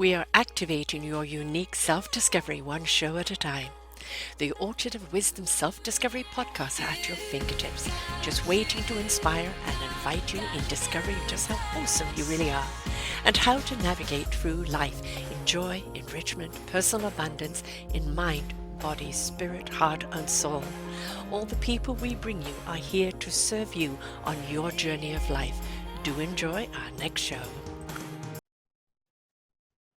We are activating your unique self-discovery one show at a time. The Orchard of Wisdom Self-Discovery podcast are at your fingertips, just waiting to inspire and invite you in discovering just how awesome you really are and how to navigate through life in joy, enrichment, personal abundance, in mind, body, spirit, heart, and soul. All the people we bring you are here to serve you on your journey of life. Do enjoy our next show.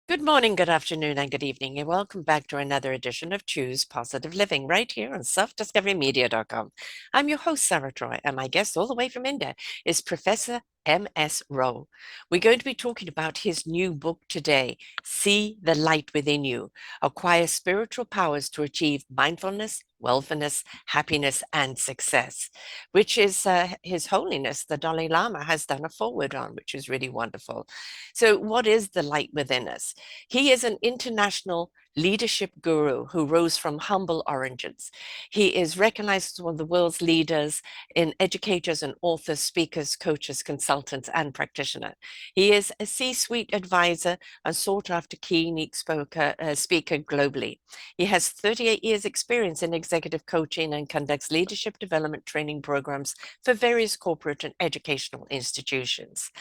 Good morning, good afternoon, and good evening, and welcome back to another edition of Choose Positive Living right here on selfdiscoverymedia.com. I'm your host, Sara, and my guest all the way from India is Professor M.S. Rao. We're going to be talking about his new book today, See the Light Within You, Acquire Spiritual Powers to Achieve Mindfulness, Wellness, Happiness, and Success, which is His Holiness, the Dalai Lama, has done a foreword on, which is really wonderful. So what is the light within us? He is an international leadership guru who rose from humble origins. He is recognized as one of the world's leaders in educators and authors, speakers, coaches, consultants, and practitioner. He is a C-suite advisor and sought-after keynote speaker globally. He has 38 years experience in executive coaching and conducts leadership development training programs for various corporate and educational institutions.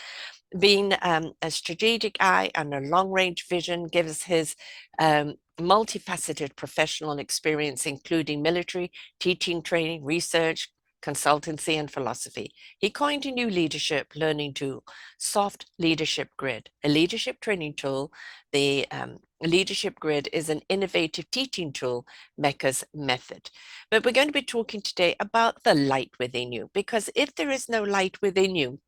Being a strategic eye and a long-range vision gives his multifaceted professional experience, including military, teaching, training, research, consultancy, and philosophy. He coined a new leadership learning tool, Soft Leadership Grid, a leadership training tool. The Leadership Grid is an innovative teaching tool, Mecca's method. But we're going to be talking today about the light within you, because if there is no light within you,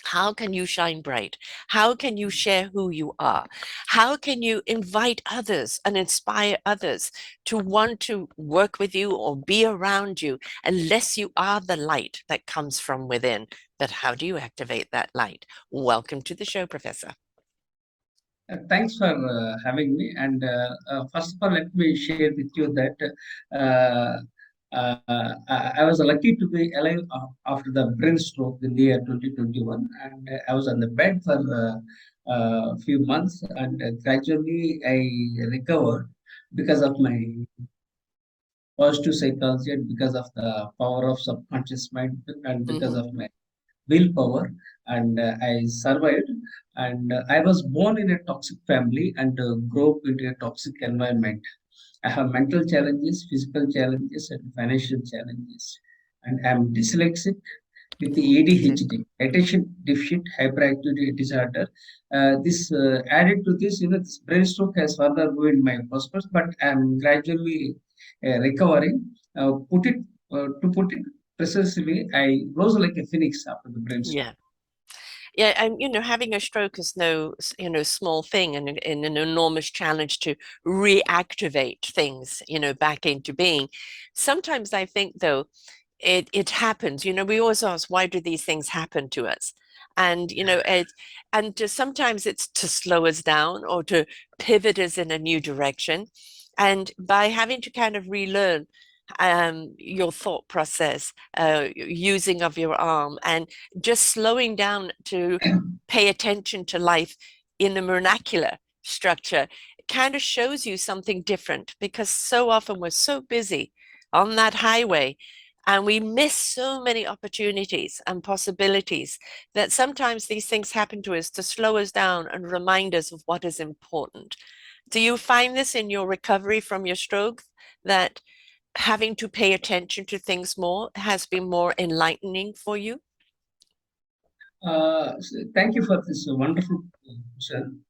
how can you shine bright? How can you share who you are? How can you invite others and inspire others to want to work with you or be around you unless you are the light that comes from within? But how do you activate that light? Welcome to the show, Professor. Thanks for having me. And first of all, let me share with you that uh, I was lucky to be alive after the brain stroke in the year 2021. And I was on the bed for a few months, and gradually I recovered because of my positive psychology and because of the power of subconscious mind and because Mm-hmm. of my willpower, and I survived. And I was born in a toxic family and grew up into a toxic environment. I have mental challenges, physical challenges, and financial challenges, and I'm dyslexic with the ADHD, attention deficit hyperactivity disorder. This added to this, this brain stroke has further ruined my prospects, but I'm gradually recovering. To put it precisely, I rose like a phoenix after the brain stroke. Yeah. Yeah, and having a stroke is no, small thing, and an enormous challenge to reactivate things, back into being. Sometimes I think, though, it happens. We always ask, why do these things happen to us? And sometimes it's to slow us down or to pivot us in a new direction. And by having to kind of relearn your thought process, using of your arm, and just slowing down to pay attention to life in the vernacular structure, it kind of shows you something different, because so often we're so busy on that highway and we miss so many opportunities and possibilities that sometimes these things happen to us to slow us down and remind us of what is important. Do you find this in your recovery from your stroke, that having to pay attention to things more has been more enlightening for you? Thank you for this wonderful question.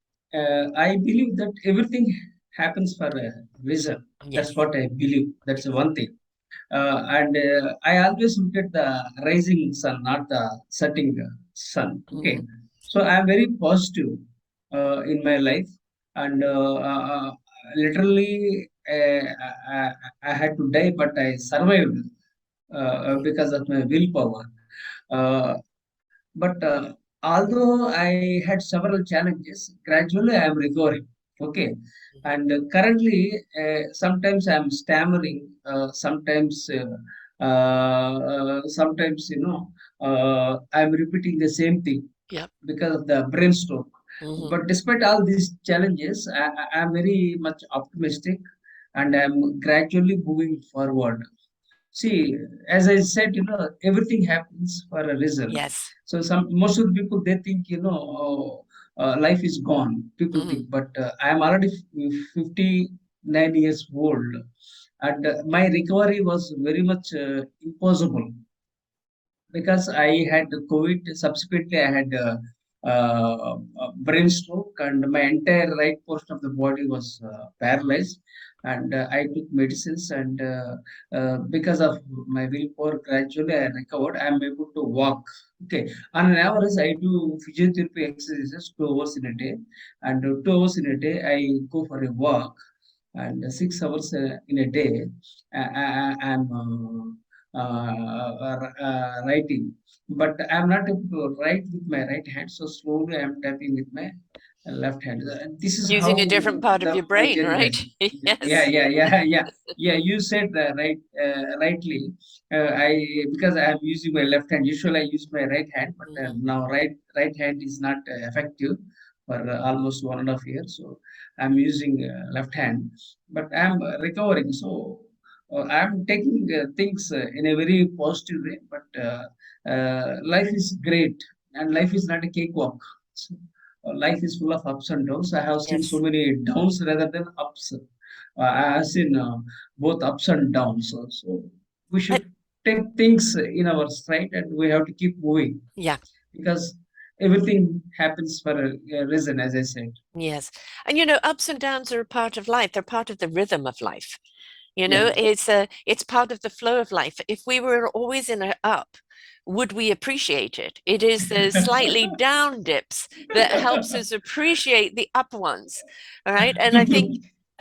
I believe that everything happens for a reason. That's Yes. what I believe. That's one thing. And I always look at the rising sun, not the setting sun. Okay, Mhm. so I'm very positive in my life, and literally, I had to die, but I survived because of my willpower. Uh, but although I had several challenges, gradually I am recovering. Okay, and currently, sometimes I am stammering. Sometimes I am repeating the same thing Yep. because of the brain stroke. Hmm. But despite all these challenges, I'm very much optimistic, and I'm gradually moving forward. See, as I said, everything happens for a reason. Yes. So most of the people they think, life is gone. People Hmm. think, but I am already 59 years old, and my recovery was very much impossible because I had COVID. Subsequently, I had a brain stroke, and my entire right portion of the body was paralyzed. And I took medicines, and because of my willpower, gradually I recovered. I am able to walk. Okay, on an average, I do physiotherapy exercises 2 hours in a day, and 2 hours in a day I go for a walk, and 6 hours in a day I'm writing, but I'm not able to write with my right hand, so slowly I'm tapping with my left hand. This is how Using a different part of your my brain, journey right? has been. Yeah, Yes. yeah, yeah, yeah, yeah. You said rightly. I because I am using my left hand. Usually I use my right hand, but Hmm. now right hand is not effective for almost 1.5 years. So I'm using left hand, but I'm recovering. So I'm taking things in a very positive way. But life is great, and life is not a cakewalk. So, life is full of ups and downs. I have seen so Yes. many downs rather than ups. I have seen both ups and downs. So we I, should take things in our stride, and we have to keep moving yeah. because everything happens for a reason, as I said. Yes. And ups and downs are a part of life. They're part of the rhythm of life. Yeah. It's part of the flow of life. If we were always in a up, would we appreciate it? It is the slightly down dips that helps us appreciate the up ones. All right. And I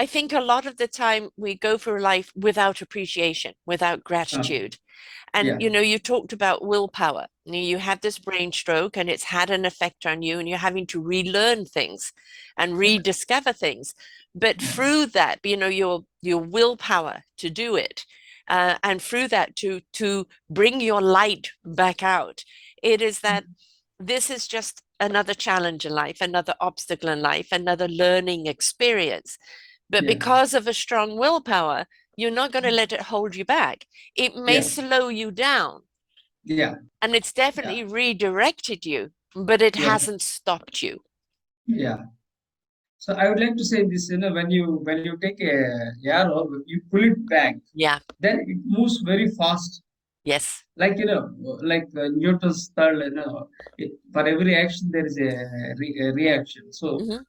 think a lot of the time we go through life without appreciation, without Uh, gratitude. And yeah. you talked about willpower. You had this brain stroke and it's had an effect on you, and you're having to relearn things and Yeah. rediscover things. But Yeah. through that, your willpower to do it, and through that to bring your light back out, it is that this is just another challenge in life, another obstacle in life, another learning experience. But Yeah. because of a strong willpower, you're not going to let it hold you back. It may Yeah. slow you down, Yeah. and it's Yeah. definitely redirected you, but it Yeah. hasn't stopped you. Yeah. So I would like to say this, when you take a arrow, you pull it back, Yeah. then it moves very fast. Yes. Like like Newton's third, for every action there is a reaction. So Hmm.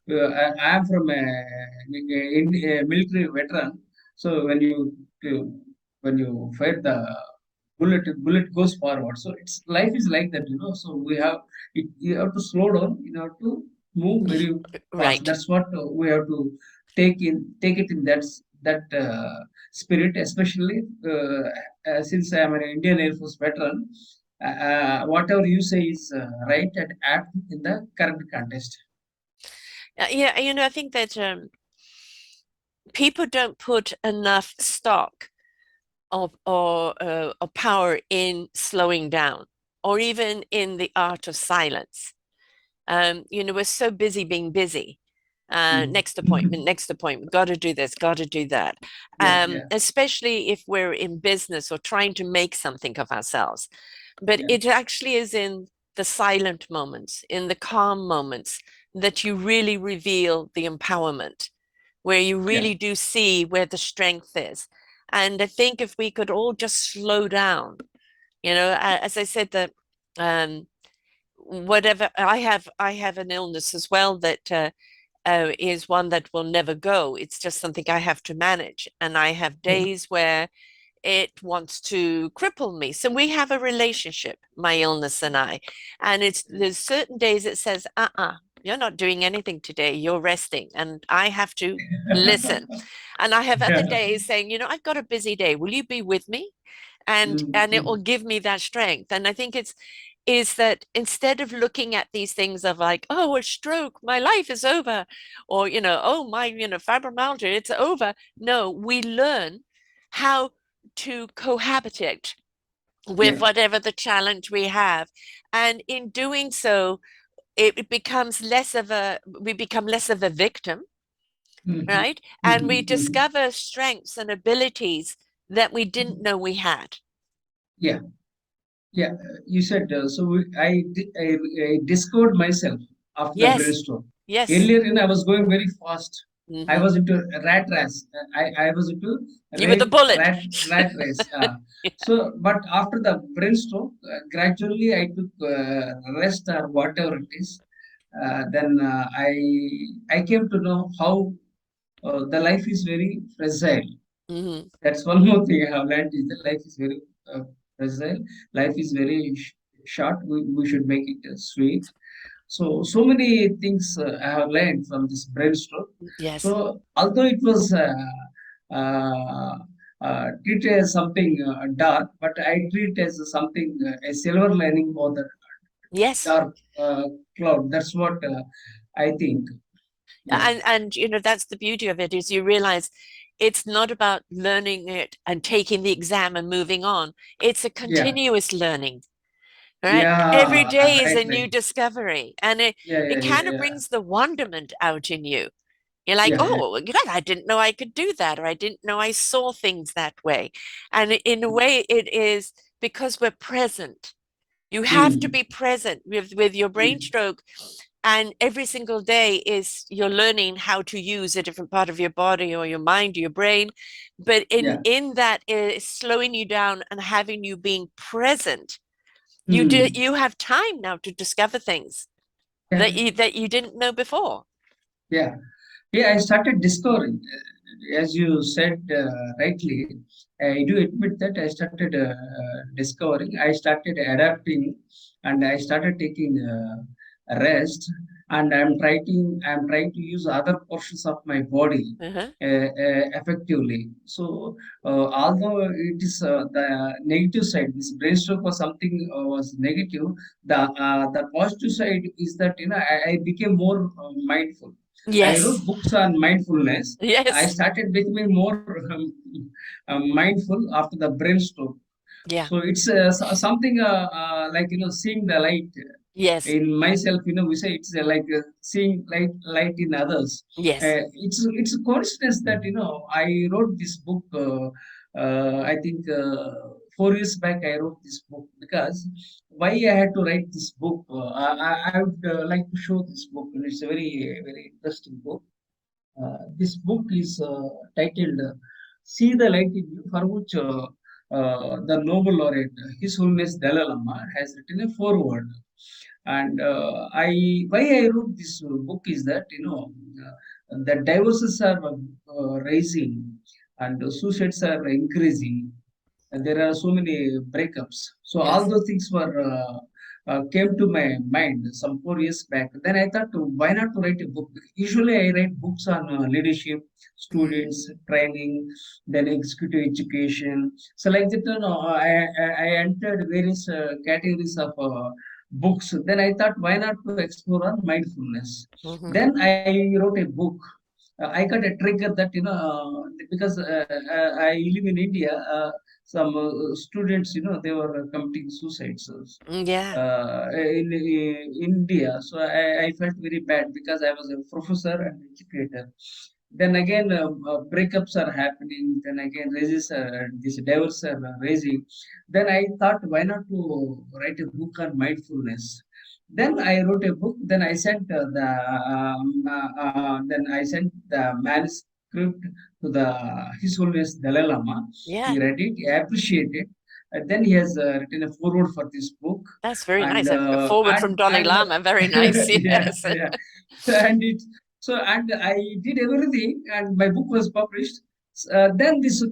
I am from a military veteran. So uh, when you fire the bullet goes forward. So it's life is like that. So you have to slow down. You have to move very fast. Right. That's what we have to take it in that spirit, especially since I am an Indian Air Force veteran. Whatever you say is right and apt in the current context. Yeah, I think that people don't put enough stock of power in slowing down, or even in the art of silence. We're so busy being busy. Mm. Next appointment, got to do this, got to do that. Yeah, yeah, Especially if we're in business or trying to make something of ourselves. But yeah, it actually is in the silent moments, in the calm moments, that you really reveal the empowerment, where you yeah, really do see where the strength is. And I think if we could all just slow down, as I said, that um, whatever I have an illness as well that is one that will never go. It's just something I have to manage, and I have yeah, days where it wants to cripple me. So we have a relationship, my illness and I. And there's certain days it says, you're not doing anything today, you're resting. And I have to listen. And I have other yeah. days saying, I've got a busy day. Will you be with me? And it will Mm, give me that strength. And I think it's is that instead of looking at these things of like, oh, a stroke, my life is over, or oh, my fibromyalgia, it's over. No, we learn how to cohabitate with yeah, whatever the challenge we have. And in doing so, it becomes less of a, we become less of a victim, Mhm. right? And Mhm. we Mhm. discover strengths and abilities that we didn't know we had. Yeah. Yeah, you said so. I discovered myself after the Yes, brainstorm. yes. Earlier, I was going very fast. I Hmm. was into rat race. I was into You were the bullet. rat race. So, but after the brainstorm, gradually I took rest or whatever it is. Then I came to know how the life is very fragile. Hmm. That's one more thing I have learned is that life is very fragile. Life is very short. We should make it sweet. So many things I have learned from this brainstorm. Yes, So although it was treated as something dark, but I treat as something a silver lining for the yes. dark cloud. That's what I think. Yeah, And you know, that's the beauty of it, is you realize it's not about learning it and taking the exam and moving on. It's a yeah, continuous learning, right? Every yeah. day is Right, a new right. discovery, and Yeah, it yeah, kind yeah, of yeah, brings the wonderment out in you. You're like, yeah, yeah. oh, you know, I didn't know I could do that, or I didn't know I saw things that way. And in a way, it is because we're present. You have to Mm, be present with your brain mm, stroke, and every single day is you're learning how to use a different part of your body or your mind or your brain. But yeah. in that is slowing you down and having you being present. Mm, You have time now to discover things yeah, that you didn't know before. yeah. Yeah, I started discovering, as you said rightly. I do admit that I started discovering. I started adapting, and I started taking rest. And I'm trying to use other portions of my body Uh-huh. effectively. So, although it is the negative side, this brainstroke was something was negative. The positive side is that I became more mindful. I Yes. wrote books on mindfulness. I Yes. started becoming more mindful after the brainstorm. Yeah. So it's something like seeing the light Yes. in myself. We say it's like seeing light in others. Yes. It's a coincidence that I wrote this book. I think 4 years back I wrote this book because why I had to write this book. I would like to show this book. And it's a very interesting book. This book is titled "See the Light in You," for which the Nobel laureate, His Holiness Dalai Lama, has written a foreword. And I why I wrote this book is that the divorces are rising and suicides are increasing, and there are so many breakups. So all Yes. those things were came to my mind some 4 years back. Then I thought, why not to write a book? Usually, I write books on leadership, Mm-hmm. students, training, then executive education. So like that, I entered various categories of books. Then I thought, why not to explore on mindfulness? Mm-hmm. Then I wrote a book. I got a trigger that because I live in India. Some students, they were committing suicides Yeah. in India. So I felt very bad because I was a professor and educator. Then again, breakups are happening. Then again, these divorces are raising. Then I thought, why not to write a book on mindfulness? Then I wrote a book. Then I sent then I sent the manuscript to the His Holiness Dalai Lama. Yeah. He read it, he appreciated it. Then he has written a foreword for this book, That's very and nice. A forward from Dalai and Lama. Very nice. yeah, Yes. yeah, and it so and I did everything, and my book was published. Then this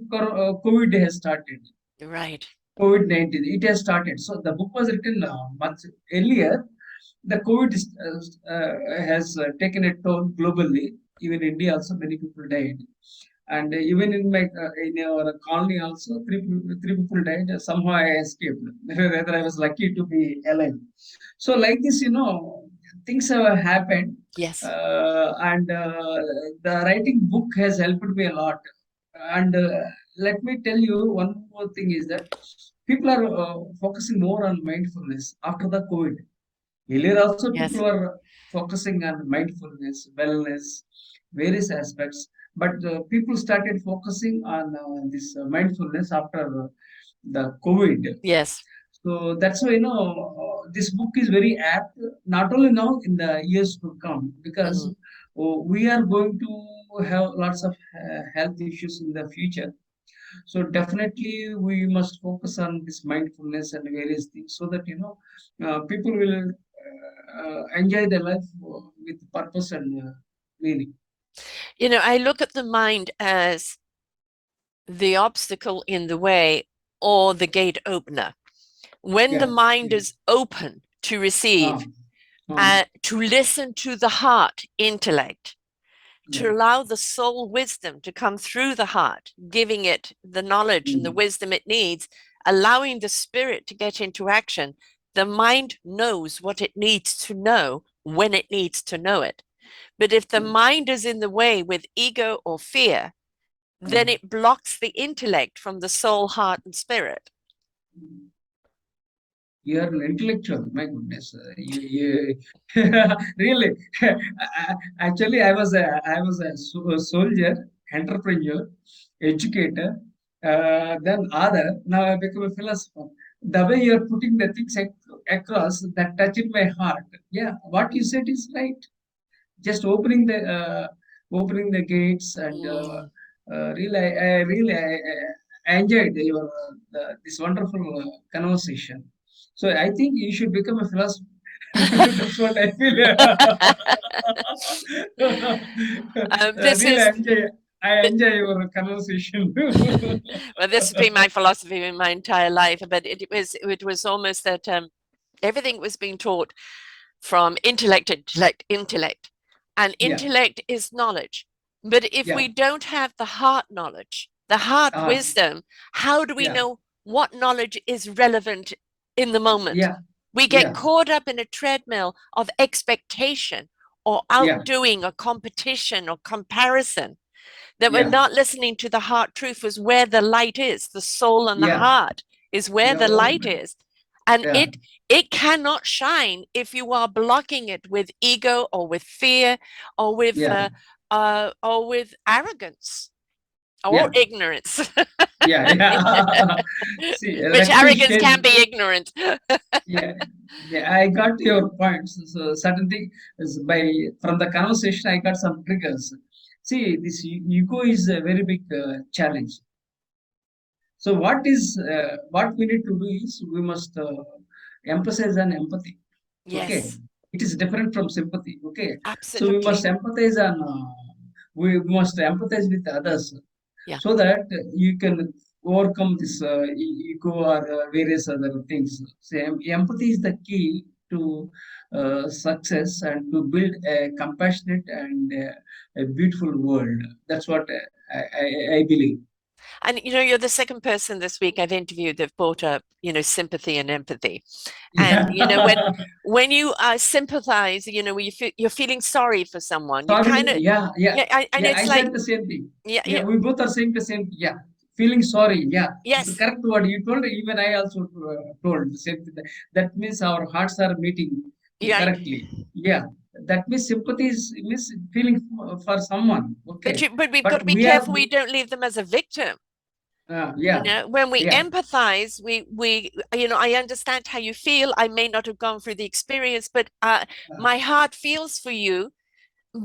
COVID has started. Right. COVID-19, it has started. So the book was written much earlier. The COVID has taken a toll globally. Even India also, many people died. And even in my in our colony also, three people died. Somehow I escaped. Rather, I was lucky to be alive. So like this, things have happened, Yes. and the writing book has helped me a lot. And let me tell you one more thing is that people are focusing more on mindfulness after the COVID. Earlier also people Yes. were focusing on mindfulness, wellness, various aspects, but people started focusing on this mindfulness after the COVID. Yes. So that's why this book is very apt, not only now in the years to come, because Mm. we are going to have lots of health issues in the future. So definitely we must focus on this mindfulness and various things so that people will enjoy their life with purpose and meaning. I look at the mind as the obstacle in the way or the gate opener. When the Yeah. mind Yeah. is open to receive, Um, um, to listen to the heart intellect, yeah. to allow the soul wisdom to come through the heart, giving it the knowledge and the Mm, wisdom it needs, allowing the spirit to get into action, the mind knows what it needs to know when it needs to know it. But if the yeah. mind is in the way with ego or fear, then Um, it blocks the intellect from the soul, heart, and spirit. You are an intellectual. My goodness, you really. Actually, I was a soldier, entrepreneur, educator, then other. Now I become a philosopher. The way you are putting the things across that touched my heart. Yeah, what you said is right. Just opening the gates and Mm. really, I enjoyed your this wonderful conversation. So I think you should become a philosopher. That's what I feel. This Really, is I enjoy your conversation. well, this has been my philosophy in my entire life. But it was almost that everything was being taught from intellect, intellect, intellect, and Yeah, intellect is knowledge. But if yeah, we don't have the heart knowledge, the heart uh, wisdom, how do we yeah, know what knowledge is relevant in the moment? yeah, We get yeah, caught up in a treadmill of expectation or yeah, outdoing or competition or comparison, that we're yeah, not listening to the heart truth was where the light is. The soul and the yeah, heart is where yeah. the Oh, light man. is. And Yeah, it cannot shine if you are blocking it with ego or with fear or yeah, or with arrogance or yeah. ignorance. Yeah, yeah. See, Which let me arrogance share. can be ignorant. Yeah, yeah, I got your points. So certain thing is by from the conversation, I got some triggers. See, this ego is a very big challenge. So what we need to do is we must emphasize on empathy. Okay, Yes, it is different from sympathy. Okay, so we must absolutely. empathize on. We must empathize with others Yeah. so that you can overcome this ego or various other things. So, empathy is the key to success and to build a compassionate and a beautiful world. That's what I believe. And you're the second person this week I've interviewed that brought up, sympathy and empathy. And Yeah. when you sympathize, when you're feeling sorry for someone, you Sorry. kind of, Yeah, yeah, yeah, and yeah. I it's like, said the same thing. yeah, Yeah, yeah, we both are saying the same. Yeah, feeling sorry. Yeah, the yes, correct word you told. Even I also told the same thing. That means our hearts are meeting yeah. correctly. Yeah, that means sympathy means feeling for someone. Okay, But we've got but to be we are. careful we don't leave them as a victim. Yeah, When we yeah, empathize, I understand how you feel. I may not have gone through the experience, but uh, my heart feels for you,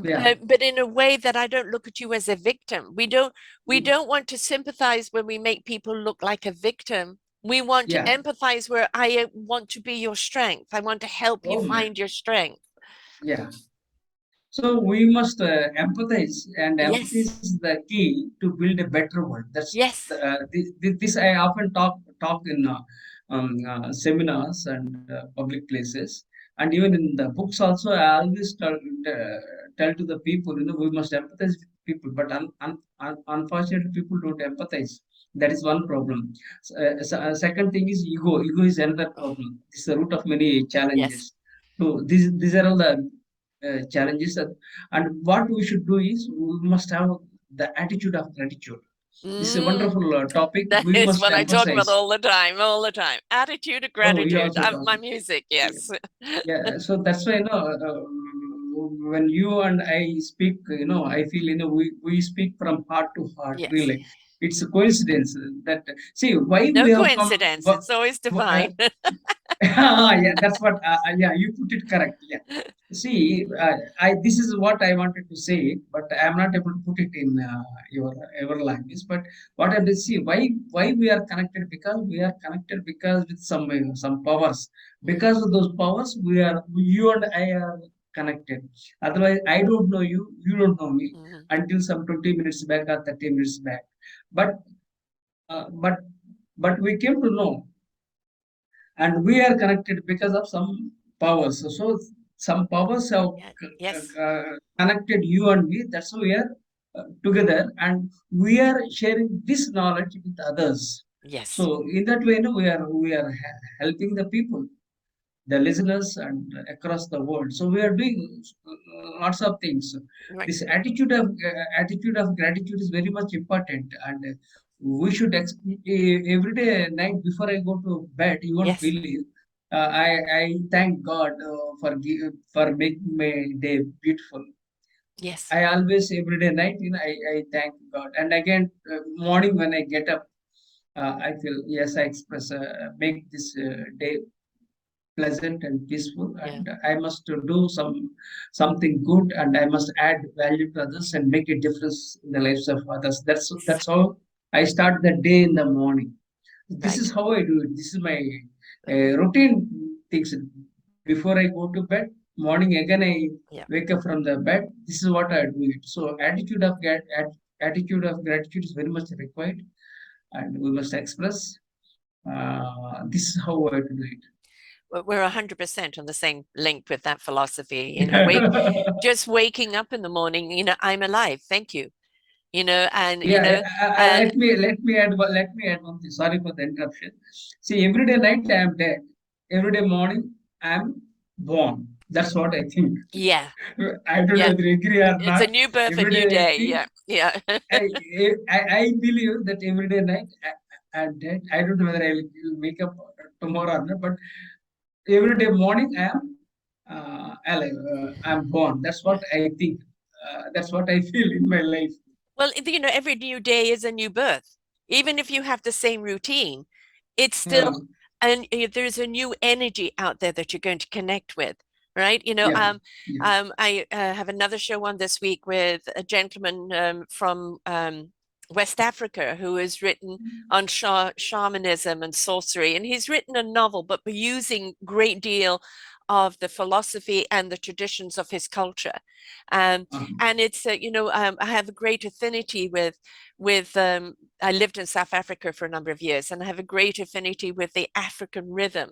yeah, but in a way that I don't look at you as a victim. We don't want to sympathize when we make people look like a victim. We want to yeah. empathize where I want to be your strength. I want to help you Oh man, find your strength. yeah. So we must empathize, and empathy Yes, is the key to build a better world. yes, This I often talk in seminars and public places, and even in the books also. I always tell to the people, we must empathize with people, but unfortunately, people don't empathize. That is one problem. Second thing is ego. Ego is another oh, problem. This is the root of many yes. challenges. So these are all the challenges and what we should do is we must have the attitude of gratitude. This is a Mm, wonderful topic. that We is must what I talk about emphasize. all the time, all the time. Attitude of Oh, you gratitude. also talk. My music, yes. Yeah, so that's why, when you and I speak, I feel, we speak from heart to heart, Yes. really. It's a coincidence that, see, why No we have come. coincidence. It's always divine. Yeah, that's what. Yeah, you put it correct. Yeah. See, this is what I wanted to say, but I am not able to put it in your language. But what I did see, why we are connected, because we are connected because with some powers. Mm, Because of those powers, you and I are connected. Otherwise, I don't know you, you don't know me mhm. until some 20 minutes back or 30 minutes back. But uh, but we came to know, and we are connected because of some powers. So some powers have Yeah. Yes. connected you and me. That's why we are together, and we are sharing this knowledge with others. Yes. So in that way, we are helping the people, the listeners, and across the world. So we are doing lots of things. Right. This attitude of gratitude is very much important, and we should every day night before I go to bed. You won't Yes. believe. I thank God for making my day beautiful. Yes. I always every day night, I thank God, and again morning when I get up, I feel, yes, I express, make this day pleasant and peaceful, Yeah. and I must do something good, and I must add value to others and make a difference in the lives of others. That's how I start the day in the morning. This is Right. how I do it. This is my Mhm. routine things. Before I go to bed, morning again I Yeah. wake up from the bed. This is what I do it. So attitude of gratitude is very much required, and we must express. This is how I do it. We're 100% on the same link with that philosophy. Just waking up in the morning, I'm alive. Thank you. And, Yeah, and let me add one thing. Sorry for the interruption. See, every day night I am dead. Every day morning I am born. That's what I think. yeah, I don't know yeah. whether you agree or It's a not. new birth, a Every new day I day. think. Yeah. Yeah. I believe that every day night I'm dead. I don't know whether I will wake up tomorrow or not. But every day morning I am alive. I'm born. That's what Yeah. I think. That's what I feel in my life. Well, every new day is a new birth. Even if you have the same routine, it's still, Yeah, and there's a new energy out there that you're going to connect with, right? yeah, yeah. I have another show on this week with a gentleman from West Africa who has written on shamanism and sorcery, and he's written a novel, but using great deal of the philosophy and the traditions of his culture. Um, Uh, and it's I have a great affinity with I lived in South Africa for a number of years, and I have a great affinity with the African rhythm.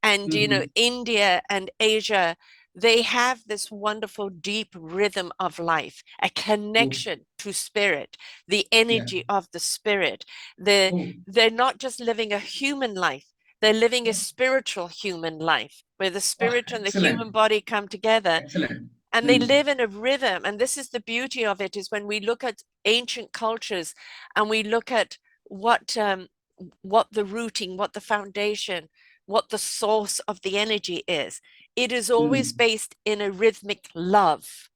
And mhm. India and Asia, they have this wonderful deep rhythm of life, a Oh, connection to spirit, the yeah. energy of the spirit. Oh, They're not just living a human life, they're living a spiritual human life where the oh, spirit and the excellent, human body come together, excellent. and they Mm, live in a rhythm. And this is the beauty of it, is when we look at ancient cultures and we look at what the rooting, what the foundation, what the source of the energy is, it is always mm. based in a rhythmic love,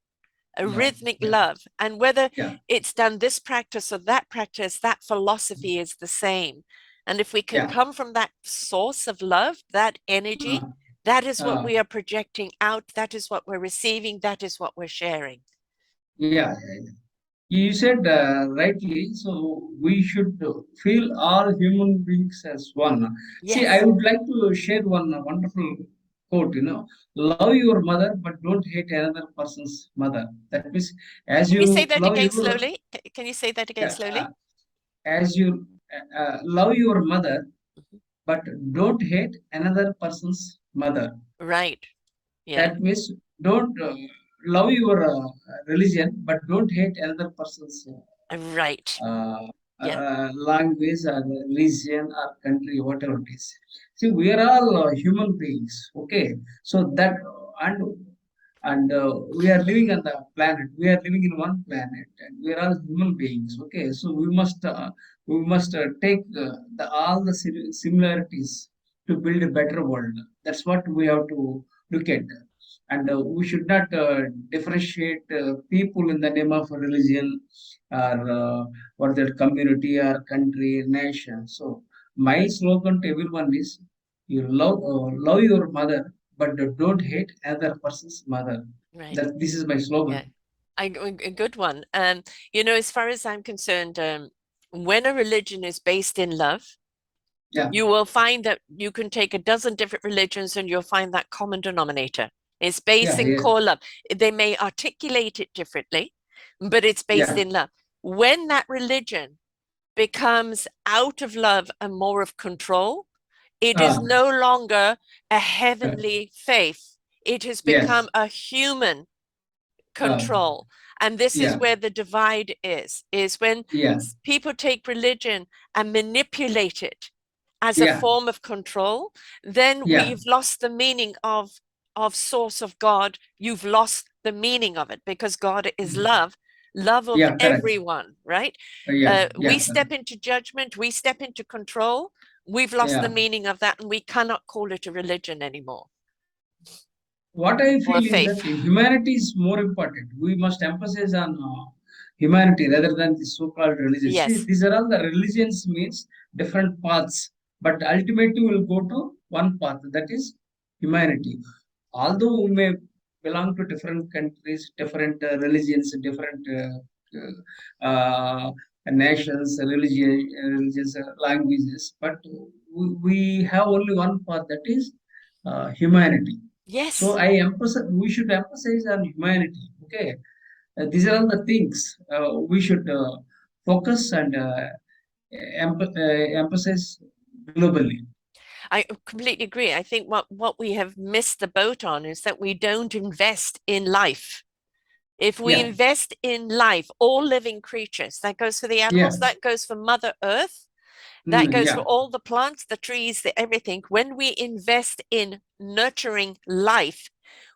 a Love, rhythmic yeah, love. And whether yeah, it's done this practice or that practice, that philosophy is the same. And if we can yeah. come from that source of love, that energy, Uh, that is what uh, we are projecting out. That is what we're receiving. That is what we're sharing. yeah, yeah, yeah. You said rightly, so we should feel all human beings as one. See, I Yes. would like to share one wonderful quote, love your mother, but don't hate another person's mother. That means, as Can you say you that love again your, slowly? Can you say that again yeah, slowly? as you love your mother, Mhm. but don't hate another person's mother. Right. Yeah. That means, don't love your religion, but don't hate another person's Right. Yeah. language or religion or country, whatever it is. See, we are all human beings. Okay, so that, and and we are living on the planet. We are living in one planet, and we are all human beings. Okay, so we must take all the similarities to build a better world. That's what we have to look at, and we should not differentiate people in the name of religion or or their community or country nation. So my slogan to everyone is, you love your mother, but don't hate other person's mother. Right. That this is my slogan. Yeah. A good one. As far as I'm concerned, when a religion is based in love, Yeah, you will find that you can take a dozen different religions and you'll find that common denominator. It's based yeah, in yeah, core love. They may articulate it differently, but it's based yeah. in love. When that religion becomes out of love and more of control, it is Ah, no longer a heavenly faith. It has become yes. a human Ah, control. And this is yeah, where the divide is when yeah, people take religion and manipulate it as a yeah, form of control, then yeah. we've lost the meaning of source of God. You've lost the meaning of it because God is Mm. love, love of Yeah, correct. everyone, right? Yeah, We yeah, correct. step into judgment, we step into control. We've lost the Yeah. meaning of that, and we cannot call it a religion anymore What I or a feel is that faith. humanity is more important. We must emphasize on humanity rather than the so-called religions. See, Yes, these are all the religions means different paths, but ultimately will go to one path, that is humanity. Although we may belong to different countries, different religions, different nations, religions, languages, but we have only one path, that is humanity. So yes. I emphasize, we should emphasize on humanity. Okay, these are all the things we should focus and emphasize globally. I completely agree. I think what we have missed the boat on is that we don't invest in life. If we Yeah, invest in life, all living creatures, that goes for the yeah, animals, that goes for Mother Earth, that mm, goes for yeah, all the plants, the trees, the everything. When we invest in nurturing life,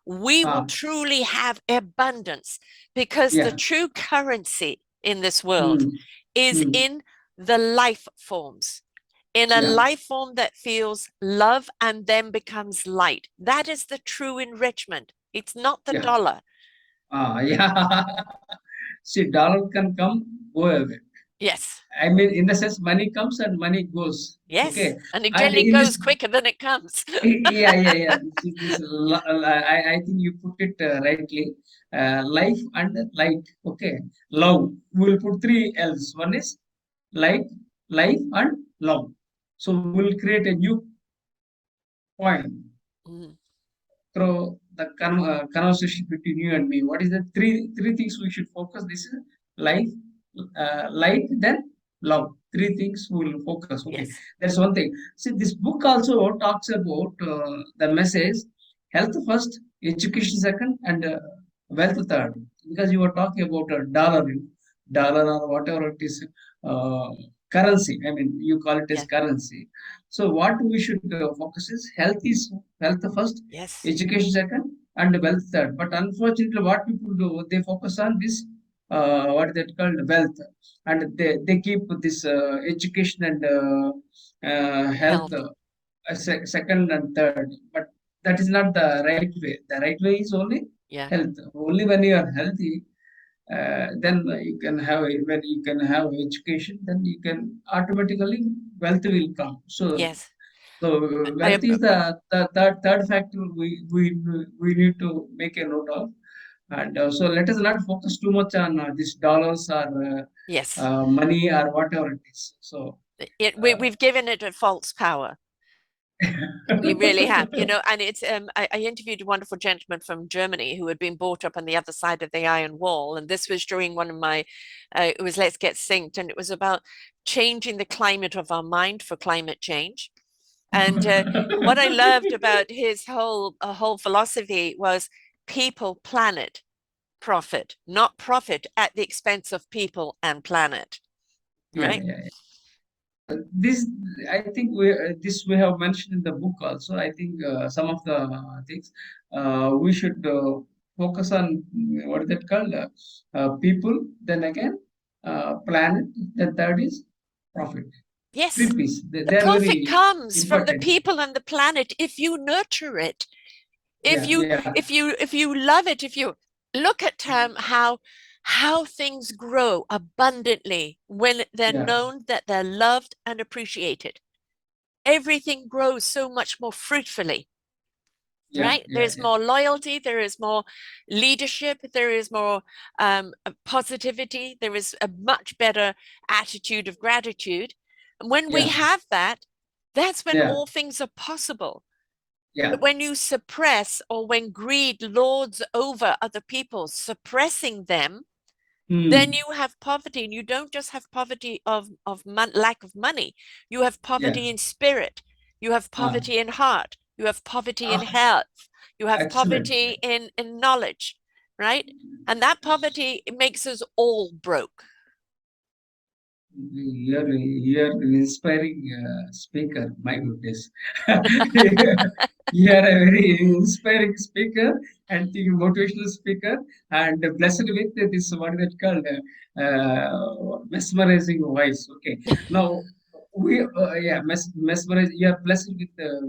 we will ah, truly have abundance because the yeah, true currency in this world mm, is mm, in the life forms, in a yeah, life form that feels love and then becomes light. That is the true enrichment. It's not the yeah, dollar. yeah. See, dollar can come, go away. Yes, I mean, in the sense, money comes and money goes. yes. Okay, And it and generally in this, goes quicker than it comes. yeah, yeah, yeah. This I think you put it rightly. Life and light. Okay, love. We will put three L's. One is light, life, and love. So we will create a new point Mm, through the conversation between you and me. What is the three things we should focus? This is life, light, then love. Three things we will focus. Okay, yes, that's one thing. See, this book also talks about the message: health first, education second, and wealth third. Because you were talking about a dollar or whatever it is, uh, currency. I mean, you call it as yeah, currency. So what we should focus is health first, yes, education second, and wealth third. But unfortunately, what people do, they focus on this, what is that called, wealth, and they keep this education and health health. second and third. But that is not the right way. The right way is only Yeah, health. Only when you are healthy, then you can have when you can have education, then you can automatically wealth will come. yes. So I, wealth is the third factor we need to make a note of. And so let us not focus too much on this dollars or yes. money or whatever it is. So uh, We've given it a false power. We really have, and it's I interviewed a wonderful gentleman from Germany who had been brought up on the other side of the iron wall, and this was during one of my it was Let's Get Synced, and it was about changing the climate of our mind for climate change. And what I loved about his whole philosophy was people, planet, profit, not profit at the expense of people and planet, yeah, right? yeah. This, I think this we have mentioned in the book also. I think some of the things we should focus on what is that called? People, then again, planet, then third is profit. Three Yes. P's. The They are profit very comes from the important. people and the planet if you nurture it. If Yeah, you yeah, if you love it, if you look at how things grow abundantly when they're yeah, known that they're loved and appreciated. Everything grows so much more fruitfully, yeah, right? yeah, There's more loyalty, there is more leadership, there is more positivity, there is a much better attitude of gratitude. And when we yeah, have that, that's when yeah, all things are possible. yeah. But when you suppress or when greed lords over other people, suppressing them, then Hmm. you have poverty, and you don't just have poverty of lack of money. You have Yeah. poverty in spirit, you have Ah, poverty in heart, you have poverty in ah, health, you have excellent. poverty in knowledge, right? And that poverty makes us all broke. You're an inspiring speaker. My goodness, you are a very inspiring speaker and the motivational speaker, and blessed with this what is it called mesmerizing voice. Okay, now we yeah mesmerize. You are blessed with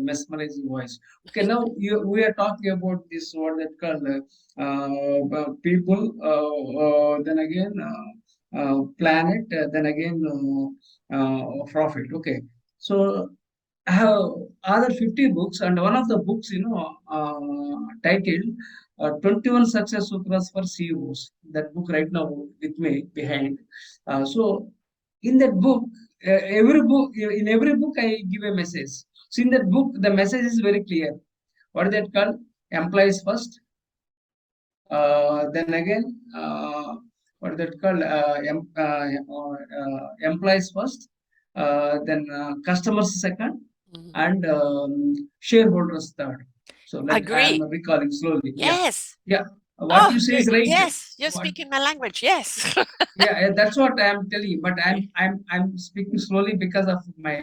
mesmerizing voice. Okay, now we are talking about this what that called people. Then again. Planet, then again profit. Okay, so I have other 50 books, and one of the books, titled 21 Success Sutras for CEOs. That book right now with me behind. So in that book, in every book, I give a message. So in that book, the message is very clear. What is that called? Employees first, then again, what is that called? Employees first, then customers second, Mhm. and shareholders third. So let I am Agree. recalling slowly. Yeah, Yes. yeah. What Oh, you say is right. yes, you're What? speaking my language. Yes. Yeah, that's what I am telling you. But I'm speaking slowly because of my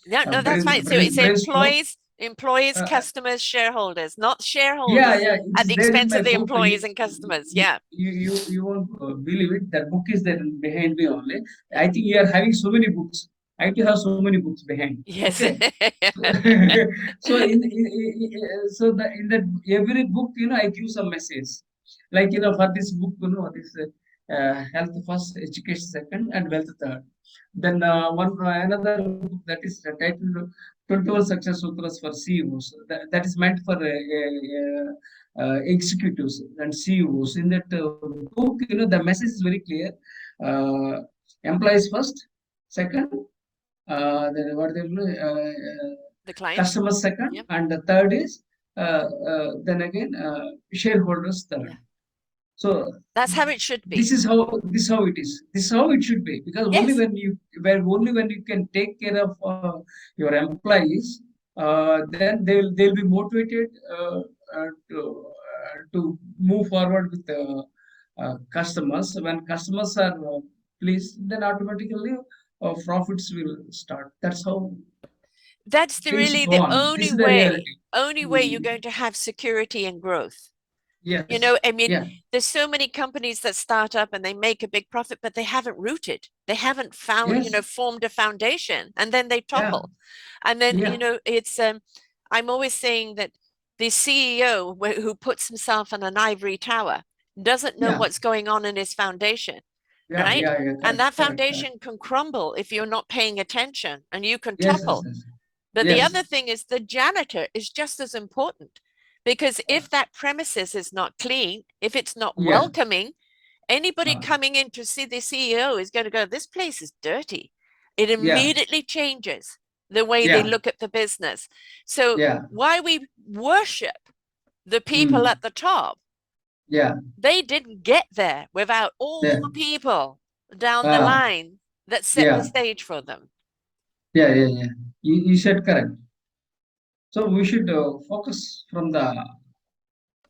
No, no, that's fine. So it's brain stroke. employees, Uh, customers, shareholders, not Yeah, shareholders yeah, at it's the there in expense my of the book. employees and customers. Yeah. You won't believe it. That book is there behind me only. I think you are having so many books. I too have so many books behind. Yes. Okay, so, so so the in that every book, I give some message. Like for this book, this health first, education second, and wealth third. Then one another book that is titled 21 Success Sutras for CEOs. That is meant for executives and CEOs. In that book, the message is very clear. Employees first, second, then what they do, The client. customers second, Yeah. and the third is then again shareholders third. Yeah. So That's how it should be. this how it is. This is how it should be, because Yes. only when you can take care of your employees, then they'll be motivated to move forward with the customers. When customers are pleased, then automatically profits will start. That's how That's things really go the on. This is the reality. only way you're Mm, going to have security and growth. yes. I mean, Yeah. there's so many companies that start up and they make a big profit, but they haven't rooted. They haven't Yes. formed a foundation, and then they Yeah. topple. And then, Yeah. it's I'm always saying that the CEO who puts himself on an ivory tower doesn't know Yeah. what's going on in his foundation, Yeah. right? Yeah. Yeah. And Correct. that Correct. Correct. foundation can crumble if you're not paying attention, and you can Yes. Yes. topple. Yes. But the Yes. other thing is the janitor is just as important, because if that premises is not clean, if it's not Yeah. welcoming, anybody Uh, coming in to see the CEO is going to go, this place is dirty. It yeah. immediately changes the way they Yeah. look at the business. So Yeah. why we worship the people Mm, at the top, yeah. they didn't get there without all Yeah. the people down the Uh, line that set the yeah. stage for them. Yeah. Yeah. Yeah. You said correct. So we should focus from the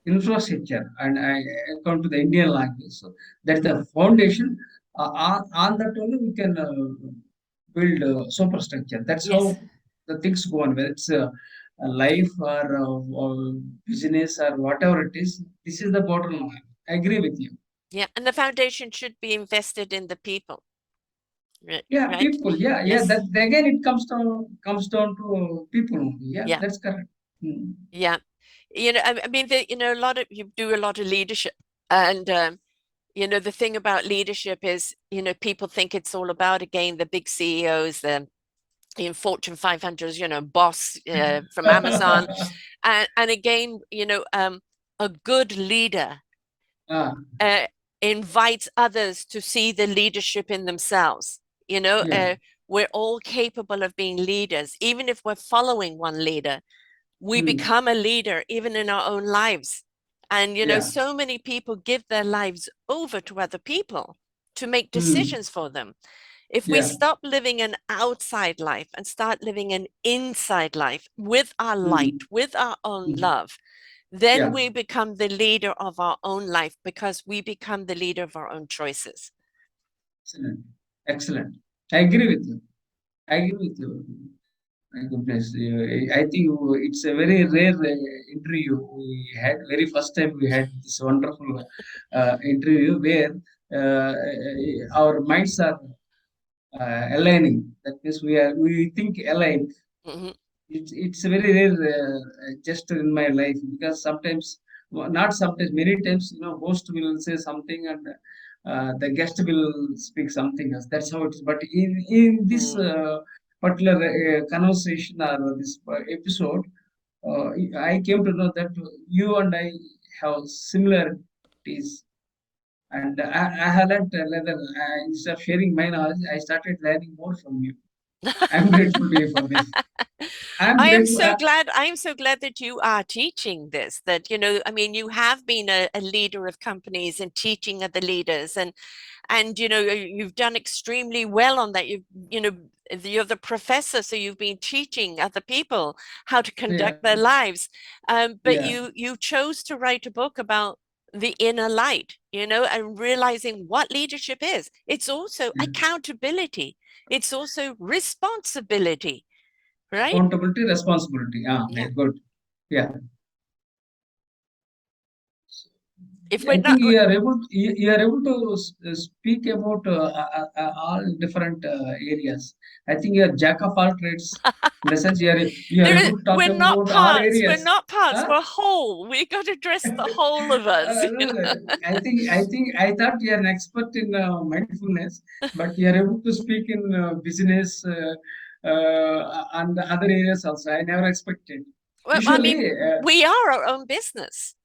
infrastructure, and I come to the Indian language. So that's the foundation. On that only we can build superstructure. That's Yes. how the things go on. Well, it's life or business or whatever it is. This is the bottom line. I agree with you. Yeah, and the foundation should be invested in the people, Yeah, right? people. Yeah, yeah. That Yes. again, it comes down to people only. Yeah, Yeah, that's correct. Mm. yeah. I mean, a lot of you do a lot of leadership, and the thing about leadership is, people think it's all about again the big CEOs, the Fortune 500s, boss from Amazon, and again, a good leader Ah, uh, invites others to see the leadership in themselves. You know, yeah. uh, we're all capable of being leaders, even if we're following one leader. We Mm. become a leader even in our own lives. And, Yeah. so many people give their lives over to other people to make Mm. decisions for them. If we Yeah. stop living an outside life and start living an inside life with our light, Mm. with our own Mm. love, then Yeah. we become the leader of our own life because we become the leader of our own choices. Excellent. Excellent. I agree with you. I agree with you. My goodness, I think it's a very rare interview we had. Very first time we had this wonderful interview where our minds are aligning. That means we think alike. Mhm. It's a very rare gesture in my life because sometimes, well, not sometimes, many times, host will say something and the guest will speak something else. That's how it is. But in this Mm. particular conversation or this episode, uh, I came to know that you and I have similarities. And I have learned, instead of sharing my knowledge, I started learning more from you. I'm grateful to you for this. I'm I am grateful. so glad. I am so glad that you are teaching this. That I mean, you have been a leader of companies and teaching other leaders, and you've done extremely well on that. You're the professor, so you've been teaching other people how to Yeah, conduct their lives. But yeah. you chose to write a book about the inner light, and realizing what leadership is. It's also Yeah. accountability. It's also responsibility, right? Accountability, responsibility. Ah, Yeah. very good. Yeah. If I we're think not, you are able to speak about all different areas. I think you are jack of all trades. In the sense, you are there is, able to talk we're not about all parts. We're areas. not parts. Huh? We're whole. We got to dress the whole of us. No, no. I thought you are an expert in mindfulness, but you are able to speak in business and other areas also. I never expected. Well, I mean, Usually, we are our own business.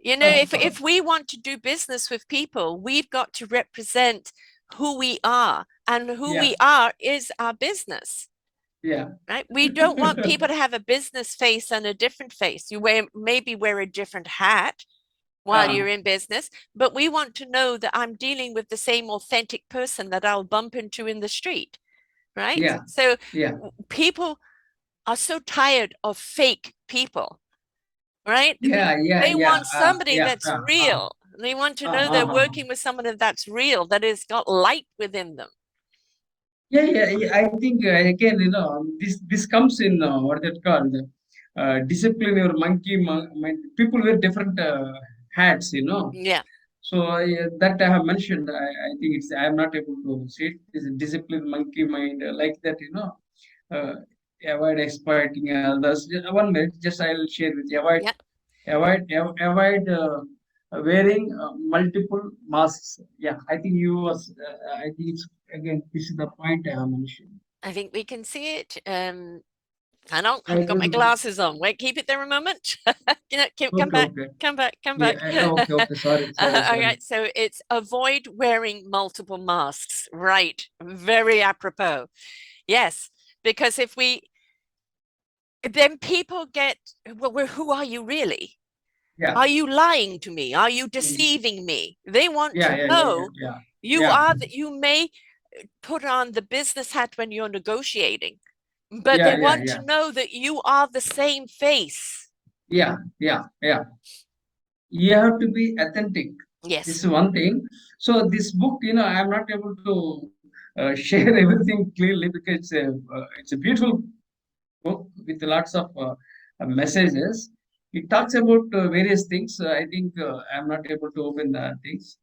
of If course, we want to do business with people, we've got to represent who we are, and who yeah, we are is our business. yeah. Right? We don't want people to have a business face and a different face. You maybe wear a different hat while Ah, you're in business, but we want to know that I'm dealing with the same authentic person that I'll bump into in the street, right? yeah, So yeah, people are so tired of fake people, right? yeah, yeah, They yeah, want somebody yeah, that's real. They want to know they're ah. working with someone that's real, that has got light within them. Yeah, yeah, yeah. I think again, this comes in what that called discipline or mind. People wear different hats, Yeah, So that I have mentioned. I think I am not able to see it. This is discipline, monkey mind, like that. Uh, avoid exploiting others. One minute, just I'll share with you. yeah. Avoid wearing multiple masks. Yeah, I think you was. I think it's again. This is the point I have mentioned. I think we can see it. I don't. I I've got my will. glasses on. Wait, keep it there a moment. Come Okay, back, okay. come back, come Yeah. back. Okay, okay. Sorry, sorry, All sorry. right. So it's avoid wearing multiple masks. Right. Very apropos. Yes, because if we then people get, well, who are you really? Yeah. Are you lying to me? Are you Mm. deceiving me? They want Yeah, to yeah, yeah, yeah, know yeah. you Yeah, are that you may put on the business hat when you're negotiating, but they yeah, yeah, want to yeah. know that you are the same face. Yeah, yeah, yeah. You have to be authentic. This Yes. is one thing. So this book, I'm not able to share everything clearly because it's a beautiful book with lots of messages. It talks about various things. I think I'm not able to open the things.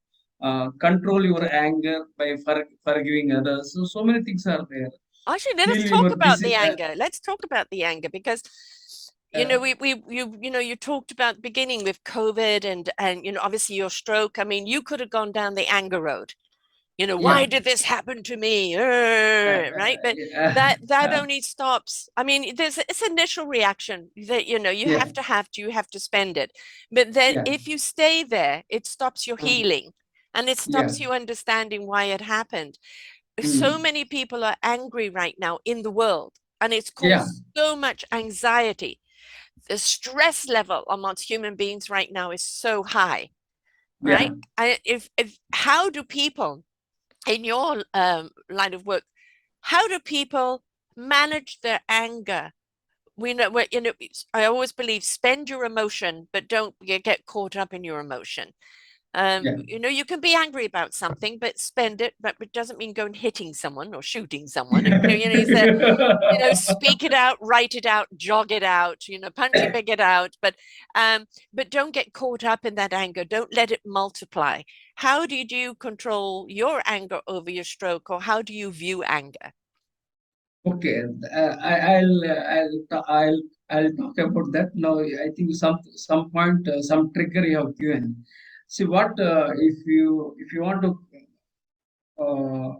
Control your anger by forgiving others. So many things are there. Actually, let us Heal talk your about the anger. Let's talk about the anger because uh, you talked about the beginning with COVID and obviously your stroke. I mean, you could have gone down the anger road. Why yeah. did this happen to me? Right? But Yeah. that only stops. I mean, it's initial reaction that you Yeah. have to spend it. But then Yeah. if you stay there, it stops your Mm, healing and it yeah. stops you understanding why it happened. So Mm, many people are angry right now in the world, and it's yeah. caused so much anxiety. The stress level amongst human beings right now is so high, right? Yeah. If how do people in your line of work, how do people manage their anger? We know, I always believe spend your emotion, but don't get caught up in your emotion. Yeah. You can be angry about something, but spend it, but it doesn't mean go and hitting someone or shooting someone. You say, speak it out, write it out, jog it out, punch it, big it out, but don't get caught up in that anger. Don't let it multiply. How do you control your anger over your stroke, or how do you view anger? Okay, I'll talk about that now. I think some point, some trigger you have given. See what, if you want to uh,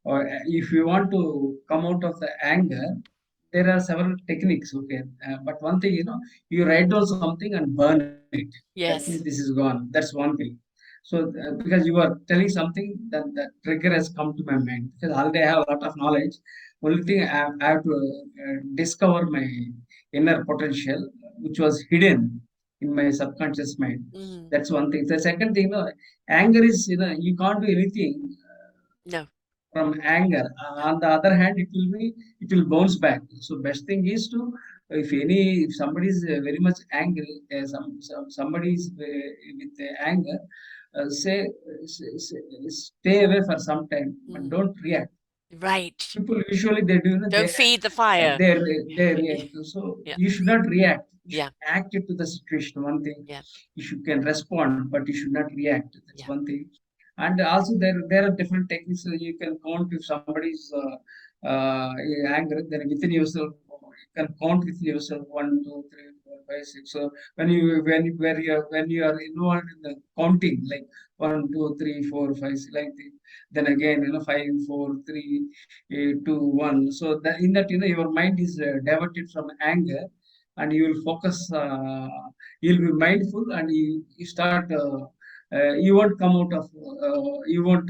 or if you want to come out of the anger, there are several techniques. Okay, but one thing, you write down something and burn it. That means this is Yes. gone. That's one thing. So because you are telling something, then the trigger has come to my mind. Because already I have a lot of knowledge. Only thing I have to discover my inner potential, which was hidden in my subconscious mind. Mm, That's one thing. The second thing, anger is, you can't do anything no. from anger. On the other hand, it will bounce back. So best thing is to, if somebody is very much angry, somebody is with anger, stay away for some time, but Mm, don't react. right. People usually they do, Don't feed the fire. they react. So Yeah. you should not react. You should Yeah. act into the situation. One thing, Yeah. you should can respond, but you should not react. That's Yeah. one thing. And also there are different techniques. You can count if somebody's angry, then within yourself you can count within yourself 1, 2, 3, 4, 5, 6. So when you are involved in the counting, like 1, 2, 3, 4, 5, 6, like this, then again, 5, 4, 3, 2, 1. So that in that, your mind is diverted from anger, and you will focus. You'll be mindful, and you start. You won't come out of. You won't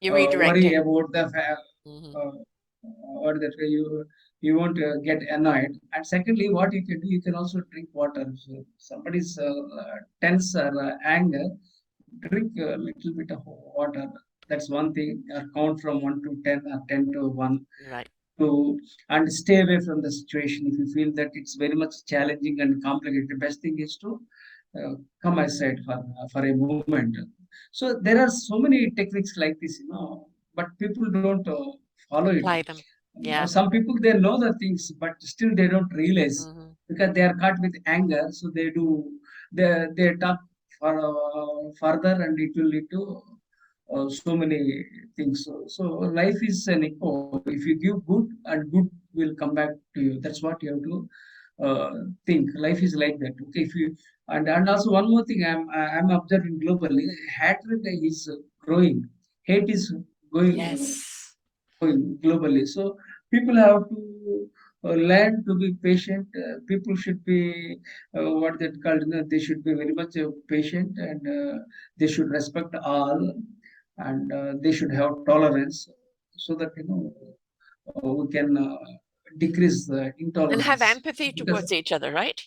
You redirect worry it. about the Hmm. uh, or that you won't get annoyed. And secondly, what you can do, you can also drink water. So somebody's tense or anger, drink a little bit of water. That's one thing. Count from 1 to 10 or 10 to 1 Right. to, and stay away from the situation. If you feel that it's very much challenging and complicated, the best thing is to come aside for a moment. So there are so many techniques like this, but people don't follow it. Apply them. Yeah. Some people, they know the things, but still they don't realize, Hmm. because they are caught with anger. So they talk further, and it will lead to so many things. So life is an echo. If you give good, and good will come back to you. That's what you have to think. Life is like that. Okay, if you, and also one more thing, I'm observing globally, hatred is growing. Hate is going. Yes. Globally. So people have to learn to be patient. People should be what they called. They should be very much patient, and they should respect all, and they should have tolerance, so that we can decrease the And have intolerance. empathy Because towards each other, right?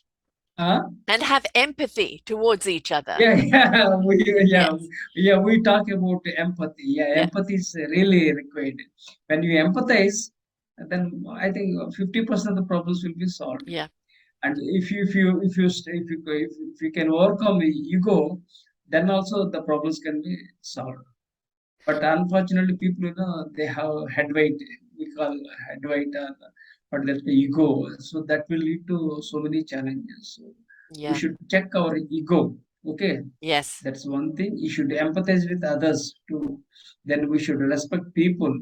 uh, And have empathy towards each other. yeah, yeah, Yes. we talk about empathy. Yeah, Yeah. empathy is really required. When you empathize, then I think 50% of the problems will be solved. Yeah. And if you can overcome the ego, then also the problems can be solved. But unfortunately, people, they have head weight. We call head weight. but that's the ego. So that will lead to so many challenges. So we Yeah. should check our ego. Okay, Yes. that's one thing. You should empathize with others too. Then we should respect people,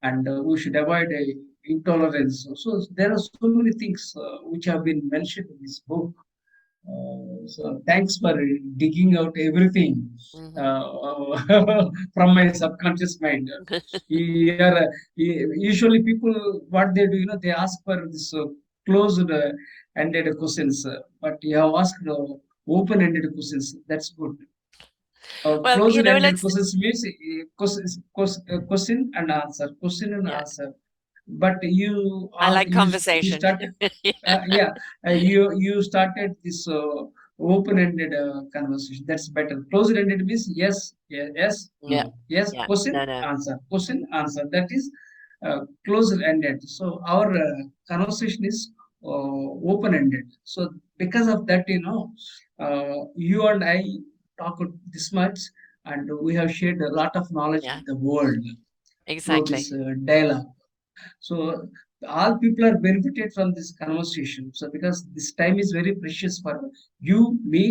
and we should avoid intolerance. So there are so many things which have been mentioned in this book. So thanks for digging out everything Hmm. from my subconscious mind. Here, usually people what they do, they ask for this closed ended questions, but you have asked open ended questions. That's good. Well, Closed-ended let's, questions means question and answer, question and yeah, answer. But you I are like you conversation. started, Yeah. yeah, you started this open-ended conversation. That's better. Closed-ended means yes, yes, yes, Yeah. no, yes, Yeah. No, question, no. answer, question, answer. That is closed-ended. So our conversation is open-ended. So because of that, you and I talked this much, and we have shared a lot of knowledge Yeah. with the world through Exactly. this dialogue. So all people are benefited from this conversation. So because this time is very precious for you, me,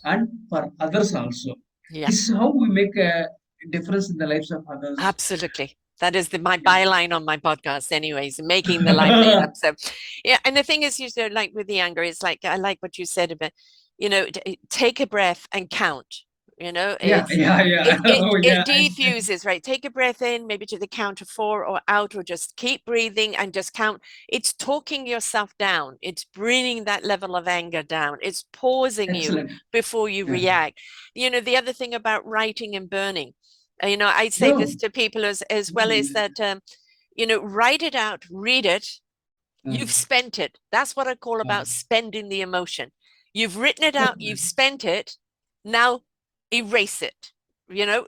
and for others also. Yeah. This is how we make a difference in the lives of others. Absolutely. That is my Yeah. byline on my podcast, anyways, making the livelihood. So, yeah. And the thing is, like with the anger, it's like, I like what you said about, take a breath and count. Yeah, It's, yeah, yeah. Oh, it yeah. defuses, right? Take a breath in, maybe to the count of 4 or out, or just keep breathing and just count. It's talking yourself down. It's bringing that level of anger down. It's pausing you Excellent. before you Yeah. react. The other thing about writing and burning, I say this No. to people as well, is Mm, that, write it out, read it. You've mm, spent it. That's what I call about spending the emotion. You've written it out, okay. you've spent it. Now erase it.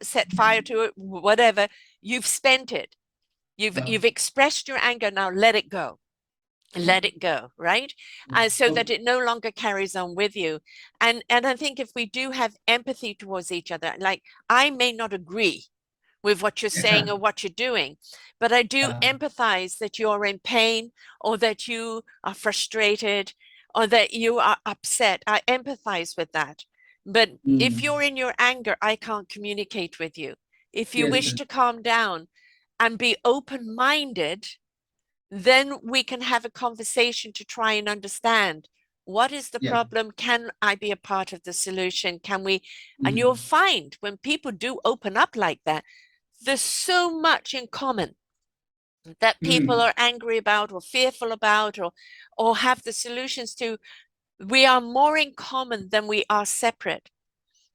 Set fire to it, whatever. You've spent it. You've expressed your anger. Now let it go. Let it go, right? So that Okay. it no longer carries on with you. And I think if we do have empathy towards each other, like, I may not agree with what you're saying Yeah. or what you're doing, but I do Yeah. empathize that you're in pain, or that you are frustrated, or that you are upset. I empathize with that. But if Mm. you're in your anger, I can't communicate with you. If you Yes, wish yes. to calm down and be open minded, then we can have a conversation to try and understand what is the Yeah. problem. Can I be a part of the solution? Can we? And you'll Mm. find when people do open up like that, there's so much in common that people Mm. are angry about, or fearful about, or have the solutions to. We are more in common than we are separate.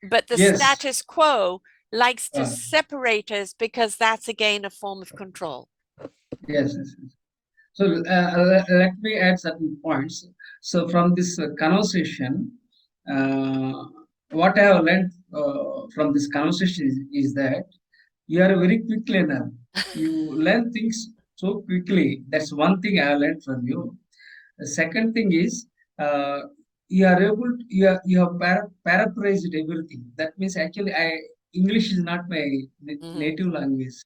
But the Yes. status quo likes to Uh, separate us, because that's again a form of control. yes, yes, yes. So let me add certain points. So from this conversation, uh, what I have learned from this conversation is that you are a very quick learner. You learn things so quickly. That's one thing I have learned from you. The second thing is you are able to, you have paraphrased everything. That means actually I English is not my Mhm. native language,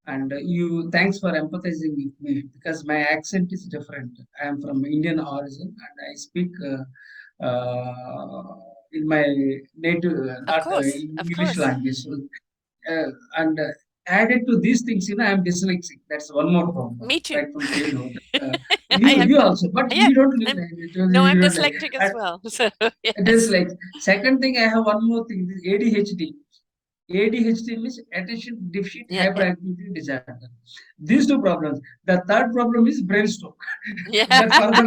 and you thanks for empathizing with me because my accent is different. I am from Indian origin and I speak in my native, not Of English course. language. So, and added to these things, I am dyslexic. That's one more problem Me too. right from childhood. Uh, I you am. you also, but Yeah. you don't I'm. No, you I'm don't like. dyslexic as And well. So it is yes. like second thing. I have one more thing. This ADHD. ADHD means attention deficit Yeah. Yeah. hyperactivity disorder. These two problems. The third problem is brain stroke. That Yeah. further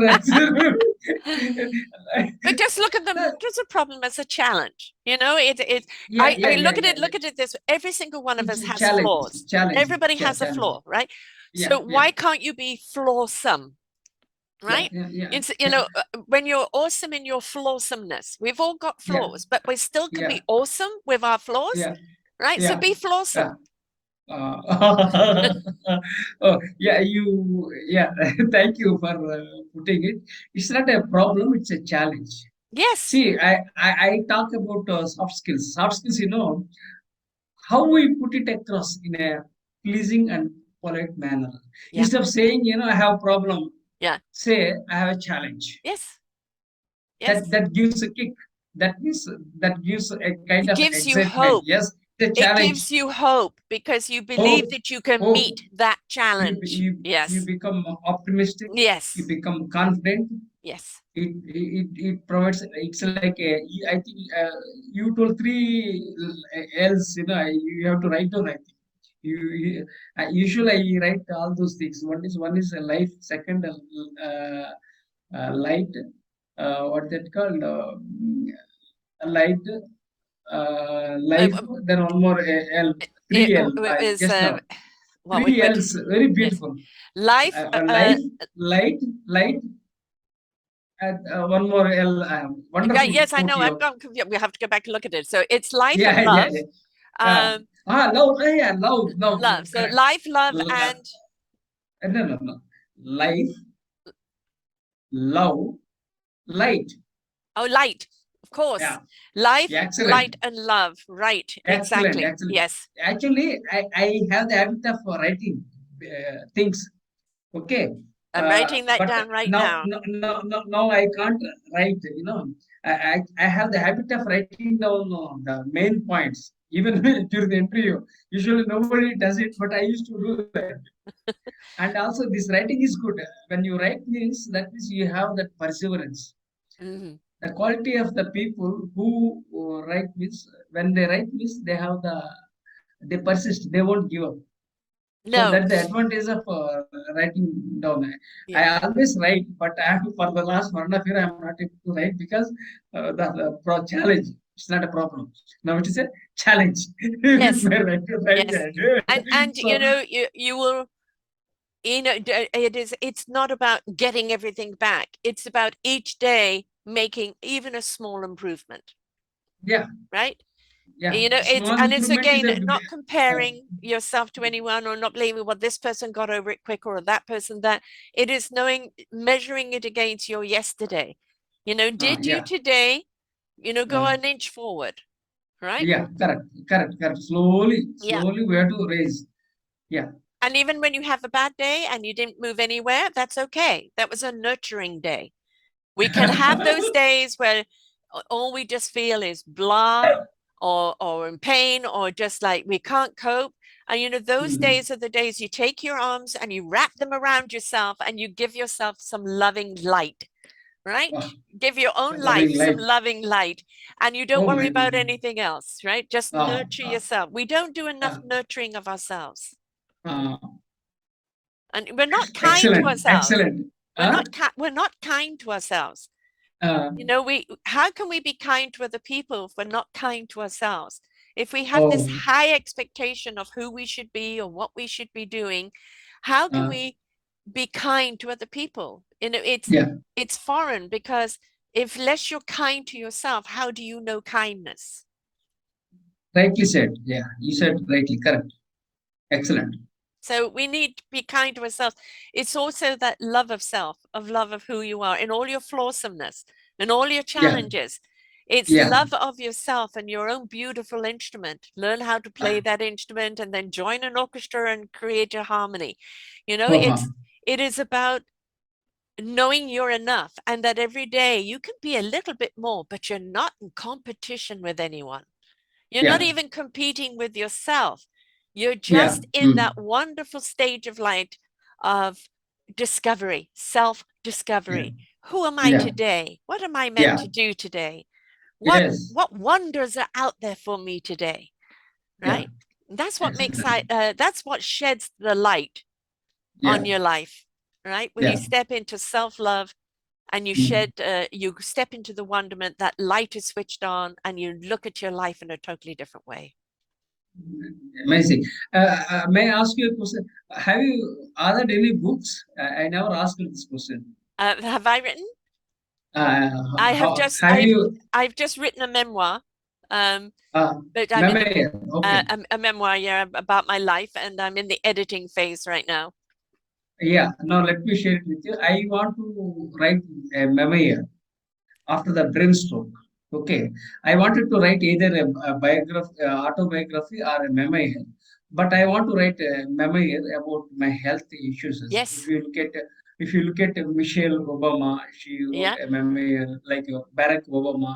But just look at them as a problem, as a challenge. yeah, I yeah, yeah, look at yeah, it, yeah. this. Every single one of It's us a has challenge, flaws. challenge, Everybody has a challenge. flaw, right? Yeah, So yeah, why can't you be flawsome, yeah, right? yeah, yeah, It's, yeah, when you're awesome in your flawsomeness, we've all got yeah, flaws, but we still can yeah, be awesome with our flaws, yeah, right? So yeah. be Yeah. flawsome. Oh, yeah, yeah, thank you for putting it. It's not a problem, it's a challenge. Yes. See, I talk about soft skills. Soft skills, how we put it across in a pleasing and polite manner. Yeah. Instead of saying, I have a problem, Yeah. say I have a challenge. Yes. That Yes. that gives a kick. That gives a kind It of gives you excitement. hope. Yes, the It challenge, gives you hope because you believe hope, that you can hope. meet that You challenge. you Yes. become optimistic. You Yes. become confident. Yes. It provides. It's like I think you told three L's. You have to write down. I think usually I write all those things. One is a life. Second, light. What that called? Light. Uh, Life. Then one more L. it, Three L. it was Just now. what Three would L's. Very yes, beautiful. life. Life. Light. Light. And one more L. Wonderful Yes, I put know. you. We have to go back and look at it. So it's life and Yeah, yeah, love. yeah. Um, Love. Yeah, love. Love. love. So Correct. life, love, L- uh, and no, no, no. Life, love, light. oh, light. Of course, Yeah. life, Yeah, excellent. light, and love. Right. Excellent. Exactly. Excellent. Yes. Actually, I have the habit of writing things. Okay. I'm writing that But down right now, now. no, no, no, now I can't write. I have the habit of writing down the main points, even during the interview. Usually nobody does it, but I used to do that. And also, this writing is good. When you write means that means you have that perseverance. Mhm. The quality of the people who write means when they write means they persist. They won't give up. So No. that's the advantage of writing down. Yeah. I always write, but for the last 1.5 year, I'm not able to write because the challenge. It's not a problem. Now it is a challenge with Yes. my writing Yes. hand. And So you will it's not about getting everything back. It's about each day making even a small improvement, yeah, right? yeah. It's Small and it's improvement is again a not uh, comparing yourself to anyone or not blaming what this person got over it quicker or that person that. It is knowing, measuring it against your yesterday. Did you yeah, today, go uh, an inch forward, right? yeah. Correct, correct, correct. Slowly, Yeah. slowly, we have to raise. Yeah, And even when you have a bad day and you didn't move anywhere, that's okay. That was a nurturing day. We can have those days where all we just feel is blah or in pain or just like we can't cope. And those Mhm. days are the days you take your arms and you wrap them around yourself and you give yourself some loving light, right? Ah, Give your own life loving some light. loving light and you don't Oh worry my about God. anything else, right? Just Ah, nurture ah, yourself. We don't do enough ah, nurturing of ourselves. ah. And we're not kind to Excellent, ourselves. excellent. We're Huh? not we're not kind to ourselves. Uh, We how can we be kind to other people if we're not kind to ourselves? If we have this oh, high expectation of who we should be or what we should be doing, how can uh, we be kind to other people? yeah, It's foreign because if less you're kind to yourself, how do you know kindness? rightly said. Yeah, you said rightly correct. Excellent. So we need to be kind to ourselves. It's also that love of self, of love of who you are in all your flawsomeness and all your Yeah, challenges. It's yeah. love of yourself and your own beautiful instrument. Learn how to play Ah, that instrument and then join an orchestra and create a harmony. oh, huh. It is about knowing you're enough and that every day you can be a little bit more, but you're not in competition with anyone. You're not Yeah, even competing with yourself. You're yeah, just in that wonderful stage of light of discovery, self yeah, discovery. Who am I yeah, today? What am I meant yeah. to do today? What Yes, what wonders are out there for me today? yeah. Right? That's what makes Excellent. that's what sheds the light Yeah, on your life, right? When you yeah. step into self-love and Mm. you step into the wonderment, that light is switched on and you look at your life in a totally different way. Amazing. May I ask you a question? Have you authored any books? I never asked you this question. Have I written? How have you? I've just written a memoir, um, but I'm in Memoir. Okay. a memoir, yeah, about my life, and I'm in the editing phase right now. Yeah. Now let me share it with you. I want to write a memoir after the brain stroke. Okay. I wanted to write either a biography, autobiography, or a memoir. but I want to write a memoir about my health issues. Yes. If you look at Michelle Obama, she wrote Yeah. a memoir. Like Barack Obama,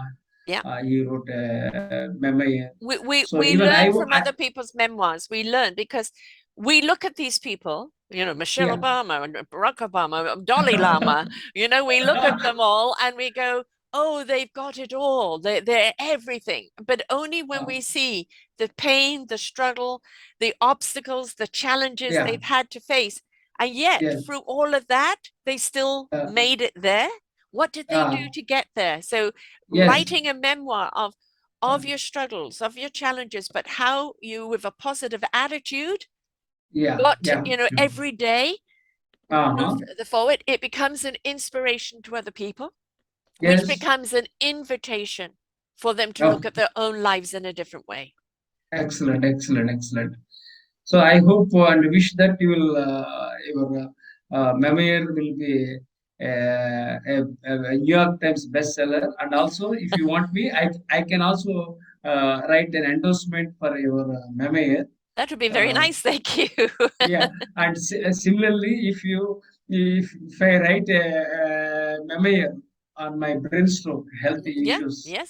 Yeah. he wrote a memoir. we, So we even we learn from other people's memoirs. We learn because we look at these people, Michelle yeah. Obama and Barack Obama, Dalai Lama, we look at them all and we go, oh, they've got it all. They're everything. But only when Uh, we see the pain, the struggle, the obstacles, the challenges yeah. they've had to face. And yet, Yes. through all of that, they still Uh, made it there. What did they do uh, to get there? So, yes. writing a memoir of your struggles, of your challenges, but how you, with a positive attitude, Yeah. got, Yeah. every day move Uh-huh. forward. It becomes an inspiration to other people, which Yes. becomes an invitation for them to look Oh, at their own lives in a different way. excellent. Excellent. Excellent. So I hope and wish that your memoir will be a New York Times bestseller. And also, if you want me, I can also write an endorsement for your memoir. That would be very Uh, nice. Thank you. yeah, and similarly, if I write a memoir on my brain stroke health Yeah. issues, Yes.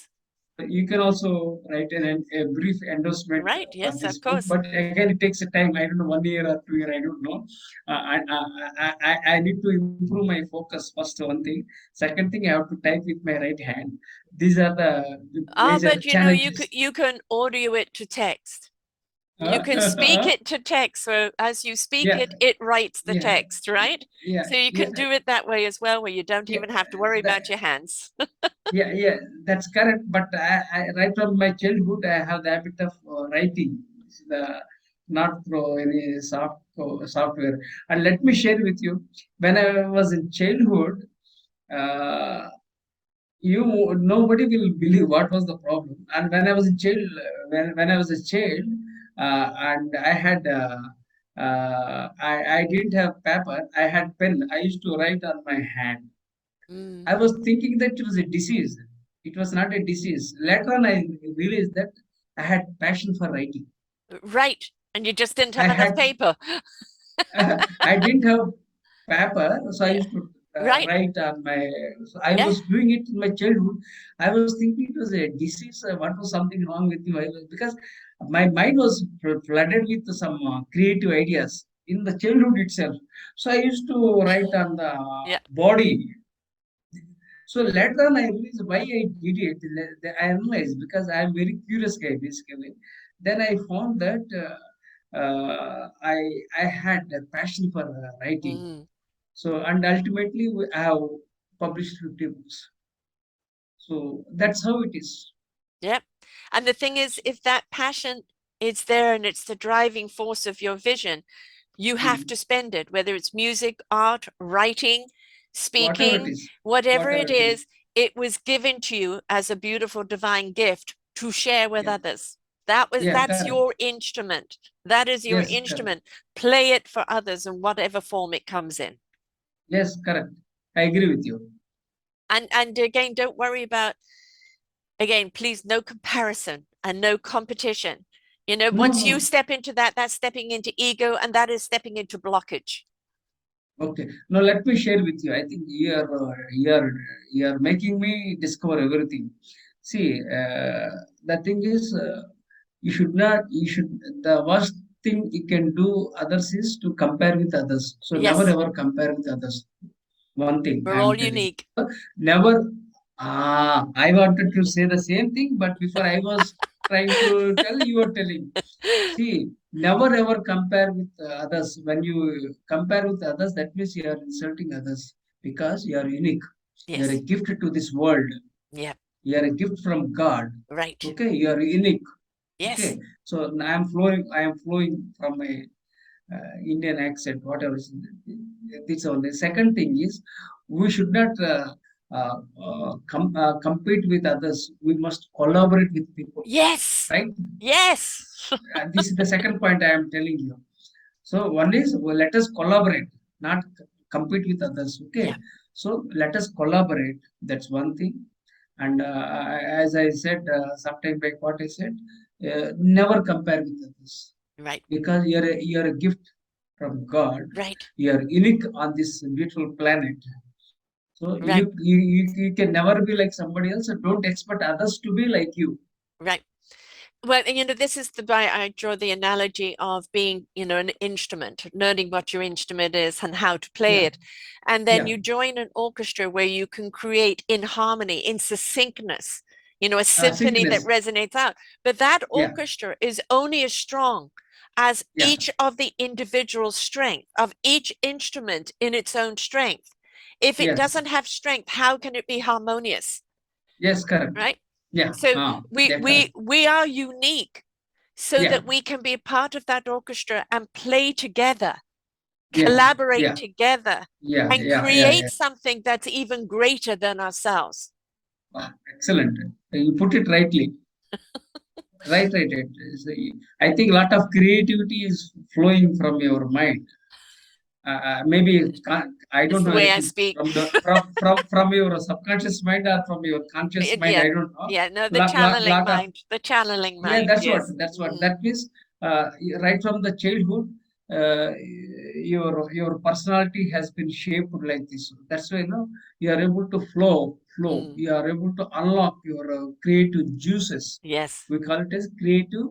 you can also write a brief endorsement Right. for Yes. this Of book. course. But again, it takes a time. I don't know, 1 year or 2 year. I don't know. I need to improve my focus. First, one thing. Second thing, I have to type with my right hand. These are the major But challenges. you can audio it to text. You can speak Uh, it to text. So as you speak yeah, it writes the yeah, text, right? yeah, So you yeah, can do it that way as well, where you don't yeah. even have to worry That, about your hands. yeah, that's correct. But right from my childhood, I have the habit of writing. It's not through any software. And let me share with you, when I was in childhood, uh, you nobody will believe what was the problem. And when I was a child, when I was a child, and I had. I didn't have paper. I had pen. I used to write on my hand. Mm. I was thinking that it was a disease. It was not a disease. Later on, I realized that I had passion for writing. Right. And you just didn't I have enough had, paper. I didn't have paper, so I Yeah. used to Right. write on my. So I Yeah. was doing it in my childhood. I was thinking it was a disease. What was something wrong with me? Because my mind was flooded with some creative ideas in the childhood itself. So I used to write on the Yeah. body. So later on, I realized why I did it. I realized because I am very curious guy basically. Then I found that I had a passion for writing. Mm. So and ultimately I have published 50 books. So that's how it is. Yeah. And the thing is, if that passion is there and it's the driving force of your vision, you have Mm. to spend it, whether it's music, art, writing, Whatever it speaking, is, whatever whatever it it is. is, it was given to you as a beautiful divine gift to share with Yeah, others. yeah, That's correct. your instrument. That is your Yes, correct. instrument. Play it for others in whatever form it comes in. Yes, correct. I agree with you. And again, don't worry about, again, please, no comparison and no competition. No, Once you no. step into that, that's stepping into ego, and that is stepping into blockage. Okay. Now let me share with you. I think you are making me discover everything. See, the thing is, you should not. You should. The worst thing you can do others is to compare with others. So never Yes, ever compare with others. One thing we're I all am telling. unique. Never. I wanted to say the same thing, but before I was trying to tell, you were telling. See, never ever compare with others. When you compare with others, that means you are insulting others because you are unique. You are a Yes. gift to this world. Yeah. You are a gift from God. Right. Okay, you are unique. Yes. Okay, so I am flowing. I am flowing from a Indian accent. Whatever. This only. Second thing is, we should not compete with others. We must collaborate with people. Yes. Right. Yes. This is the second point I am telling you. So one is, well, let us collaborate, not compete with others. Yeah. Okay. So let us collaborate. That's one thing. And as I said, sometime back, what I said, never compare with others. Right. because you're a gift from God. Right. You're unique on this beautiful planet. So Right. you can never be like somebody else, and don't expect others to be like you. Right. Well, this is the why I draw the analogy of being, an instrument, learning what your instrument is and how to play Yeah, it. And then yeah, you join an orchestra where you can create in harmony, in succinctness, a symphony that sickness. resonates out. But that Yeah, orchestra is only as strong as yeah, each of the individual strength of each instrument in its own strength. If it yes, doesn't have strength, how can it be harmonious? yes, correct. Right? Yeah, So we yeah, we correct. we are unique so Yeah, that we can be a part of that orchestra and play together, yeah, collaborate yeah, together, yeah, and yeah, yeah, create yeah. something that's even greater than ourselves. Excellent. You put it rightly. Right, right, right. So, I think a lot of creativity is flowing from your mind. Maybe I It's don't the know way I anything speak. from the from your subconscious mind or from your conscious mind. Yeah, I don't know. yeah, no, Lot of the channeling yeah, mind, yes. that's what Mm, that means. Right from the childhood, uh, your personality has been shaped like this. That's why you are able to flow. mm, You are able to unlock your creative juices. yes, We call it as creative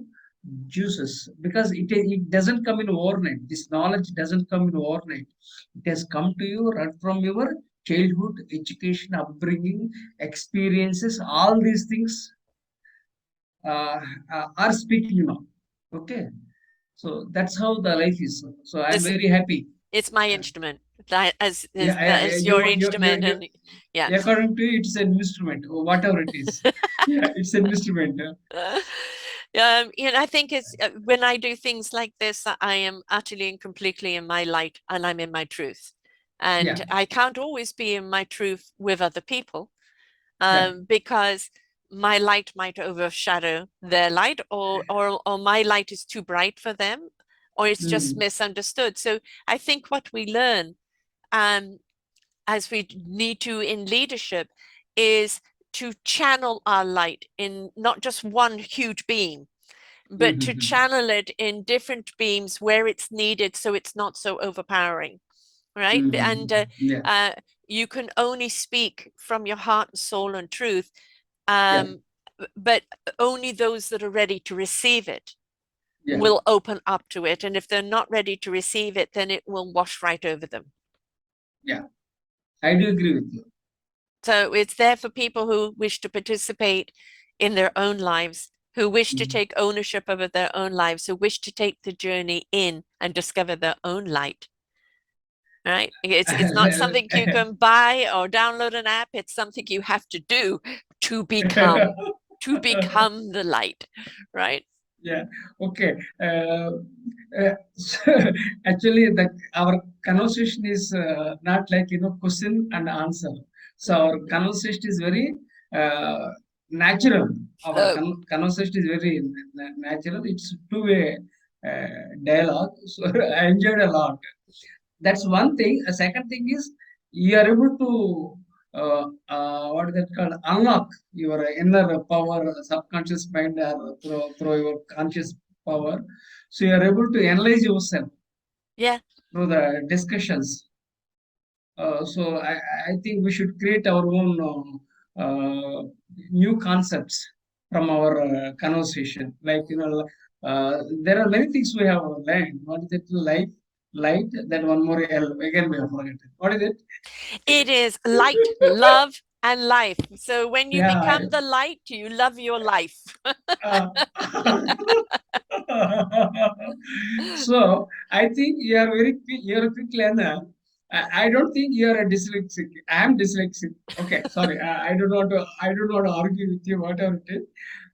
juices because it doesn't come in overnight. This knowledge doesn't come in overnight. It has come to you right from your childhood, education, upbringing, experiences. All these things uh, are speaking now. Okay, so that's how the life is. So I'm listen, very happy. it's my Uh, instrument. That yeah, that is your instrument, you, and yeah. according to you, it's an instrument, or whatever it is. Yeah, it's an instrument. I think it's when I do things like this, I am utterly and completely in my light and I'm in my truth. Yeah, And I can't always be in my truth with other people yeah. because my light might overshadow their light, or my light is too bright for them, or it's just Mm, misunderstood. So I think what we learn um, as we need to in leadership is to channel our light in not just one huge beam, but to mm, channel it in different beams where it's needed so it's not so overpowering, right? And yeah, uh, you can only speak from your heart and soul and truth, yeah, um, but only those that are ready to receive it yeah, will open up to it. And if they're not ready to receive it, then it will wash right over them. yeah. I do agree with you. So it's there for people who wish to participate in their own lives, who wish to Mm. take ownership over their own lives, who wish to take the journey in and discover their own light. Right? It's not something you can buy or download an app. It's something you have to do to become, to become the light. Right? Yeah. Okay. So actually, our conversation is not like question and answer. So Mm. our conversation is very natural. Our Oh, conversation is very natural. It's two-way dialogue. So I enjoyed a lot. That's one thing. A second thing is you are able to what is that called, unlock your inner power, subconscious mind, or through your conscious power. So you are able to analyze yourself yeah. through the discussions. So I think we should create our own new concepts from our conversation. Like there are many things we have learned. What is it? Light. Then one more L. Again, we have forgotten. What is it? It is light, love, and life. So when you Yeah. become the light, you love your life. Uh, so I think you're a quick learner. I don't think you're a dyslexic. I am dyslexic. Okay, sorry. I don't want to argue with you. Whatever it is,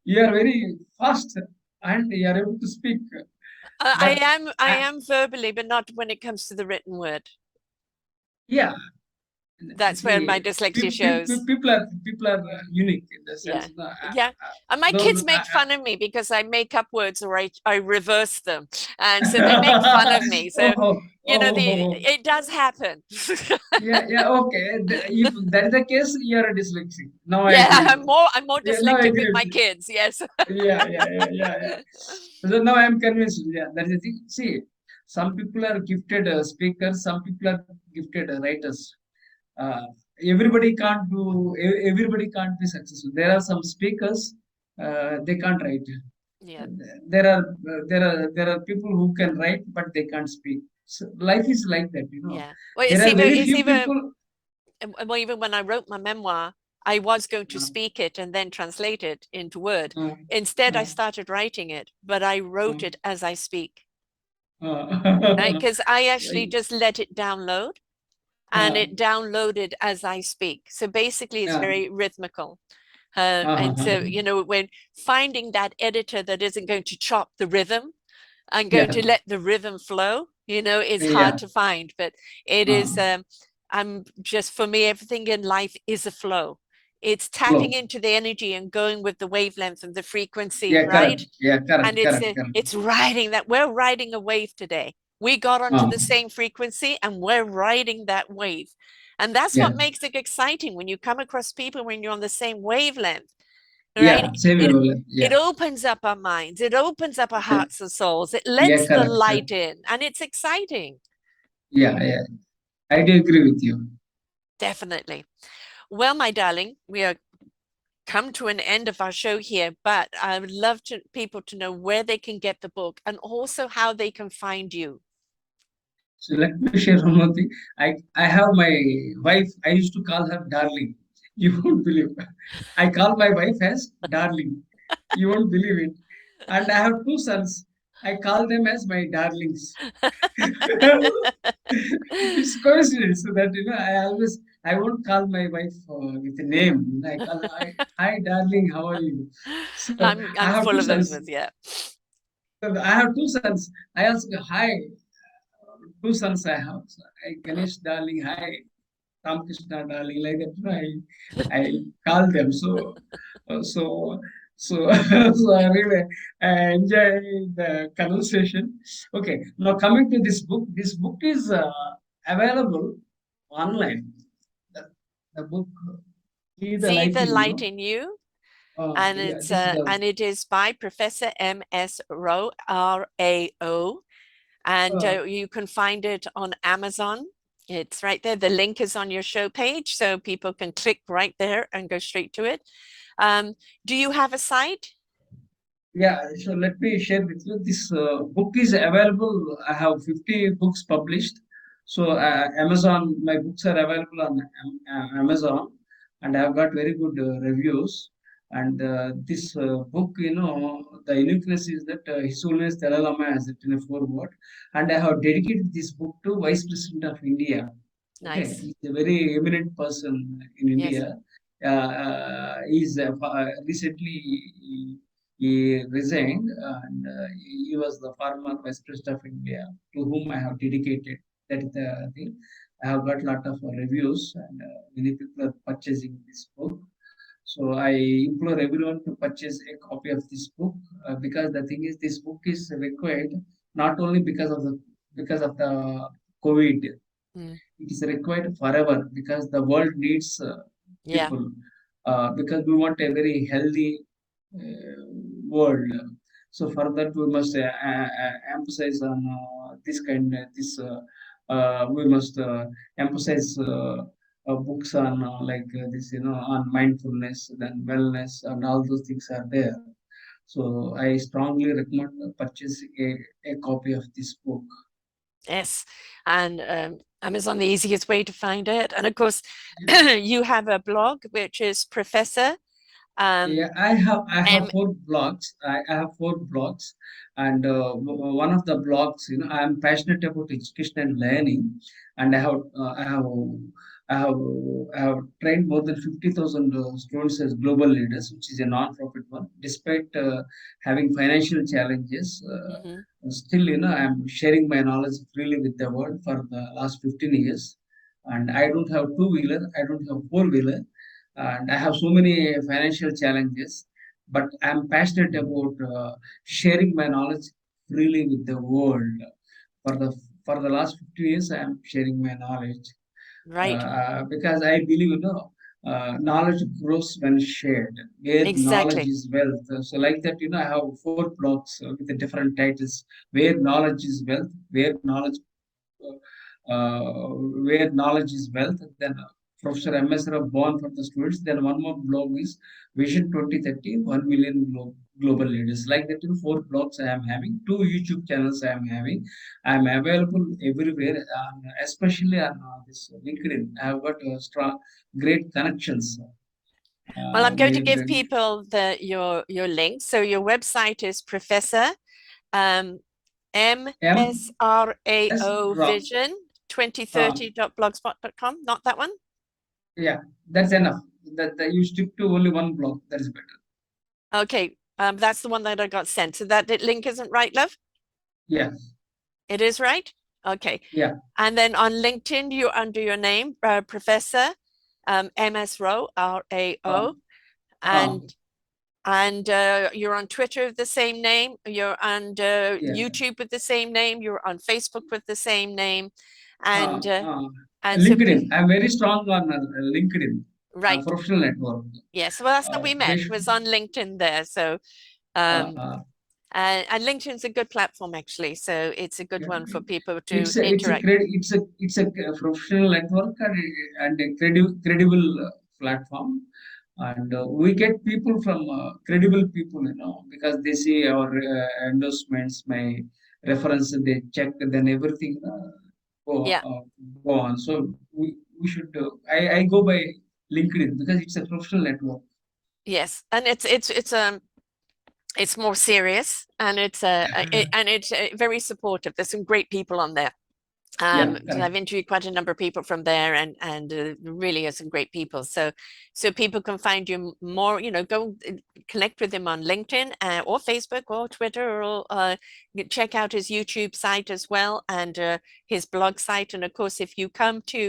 you are very fast and you are able to speak. I But am I I, am verbally, but not when it comes to the written word. yeah, That's where my See, dyslexia shows. people are unique in the Yeah. sense. No, Yeah. And my though kids make fun of me because I make up words or I reverse them. And so they make fun of me. So, oh, oh, it does happen. yeah, yeah, okay. If that is the case, you are dyslexic. Now I Yeah, agree with you. I'm more Yeah, now I dyslexic with agree with my you. kids. Yes. Yeah. So now I am convinced. Yeah, that is the thing. See, some people are gifted speakers, some people are gifted writers. Uh, everybody can't be successful. There are some speakers, they can't write. Yeah. There are people who can write, but they can't speak. So life is like that, you know. Yeah. Well, There are very it's few even people. well, even when I wrote my memoir, I was going to Uh, speak it and then translate it into Word. uh, Instead, I uh, started writing it, but I wrote uh, it as I speak, right? uh, Because I actually just let it download and uh, it downloaded as I speak. So basically, it's uh, very rhythmical. And uh, so, when finding that editor that isn't going to chop the rhythm and going yeah, to let the rhythm flow, is hard yeah, to find. But it uh, is, I'm just, for me, everything in life is a flow. It's tapping flow. into the energy and going with the wavelength and the frequency, Yeah, correct. right? Yeah, And correct, correct, correct. it's riding that. We're riding a wave today. We got onto Uh, the same frequency and we're riding that wave. And that's yeah, what makes it exciting when you come across people when you're on the same wavelength, right? yeah, same level. It Yeah, opens up our minds, it opens up our yeah, hearts and souls, it yeah, lets the correct, correct. light in, and it's exciting. Yeah. I do agree with you. Definitely. Well, my darling, we are come to an end of our show here, but I would love to people to know where they can get the book and also how they can find you. So let me share one more thing. I have my wife. I used to call her darling. You won't believe. I call my wife as darling. You won't believe it. And I have two sons. I call them as my darlings. It's coincidence that I won't call my wife with a name. I call her, hi darling, how are you? So I I'm have full two of those sons. ones, yeah. So I have two sons. I ask hi. Two sons I have. So Ganesh darling, hi. Ram Krishna darling, like that. I call them. So so so I really enjoy the conversation. Okay, now coming to this book. This book is available online. The, the book See the See Light the in light You. in you, and Yeah, this is the it is by Professor M.S. Rao, RAO, and uh, you can find it on Amazon. It's right there. The link is on your show page, so people can click right there and go straight to it. Um, do you have a site? Yeah, so let me share with you. This book is available. I have 50 books published. So Amazon, my books are available on Amazon, and I have got very good reviews. And this book, the uniqueness is that His Holiness Dalai Lama has written a foreword, and I have dedicated this book to Vice President of India. Okay, Nice. he's a very eminent person in Yes. India. He's recently he resigned, and he was the former Vice President of India, to whom I have dedicated. That is the thing. I have got a lot of reviews, and many people are purchasing this book. So I implore everyone to purchase a copy of this book, because the thing is, this book is required not only because of the COVID. Mm, It is required forever because the world needs yeah. people, because we want a very healthy uh, world. So for that we must emphasize on we must emphasize books on this, on mindfulness, then wellness, and all those things are there. So I strongly recommend purchasing a copy of this book. Yes. And Amazon, the easiest way to find it. And of course, you have a blog, which is Professor um, Yeah, I have M. four blogs, and one of the blogs, I am passionate about education and learning, and I have trained more than 50,000 students as global leaders, which is a non-profit one. Despite having financial challenges, Mhm. still, I am sharing my knowledge freely with the world for the last 15 years. and I don't have two-wheeler, I don't have four-wheeler, and I have so many financial challenges. But I'm passionate about sharing my knowledge freely with the world. For the for the last 50 years, I am sharing my knowledge Right. because I believe knowledge grows when shared. Where knowledge Exactly. is wealth. So like that, I have four blogs with the different titles. Where knowledge is wealth. Where knowledge is wealth. Then Professor M.S. Rao born from the students. Then one more blog is Vision 2030, 1 million global leaders. Like that, four blogs I am having, two YouTube channels I am having. I am available everywhere, especially on this LinkedIn. I have got strong, great connections. Well, I'm going to give LinkedIn. people your link. So your website is Professor um, M S MSRAO Rao. Vision Uh, 2030.blogspot.com. Not that one. yeah, that's enough. That you stick to only one blog. That is better. Okay. That's the one that I got sent. So that link isn't right, love? Yeah, It is right? Okay. yeah. And then on LinkedIn, you're under your name, Professor MS Rowe, Uh, RAO, uh, and you're on Twitter with the same name. You're on yeah. YouTube with the same name. You're on Facebook with the same name, Uh, and uh, uh, and so LinkedIn. I'm very strong on LinkedIn, right, professional network. yes. Well, that's how we They met. should. Was on LinkedIn there. So Uh, um, uh, and LinkedIn's a good platform actually. So it's a good yeah. one for people to It's a interact. professional network and a credible platform, and we get people from credible people, because they see our endorsements, my reference, they check, then everything go Yeah. go on. So we should. I go by LinkedIn because it's a professional network. Yes, and it's more serious and it's very supportive. There's some great people on there. Yeah, Because correct. I've interviewed quite a number of people from there, and really are some great people. So people can find you more. Go connect with him on LinkedIn or Facebook or Twitter, or check out his YouTube site as well, and his blog site. And of course, if you come to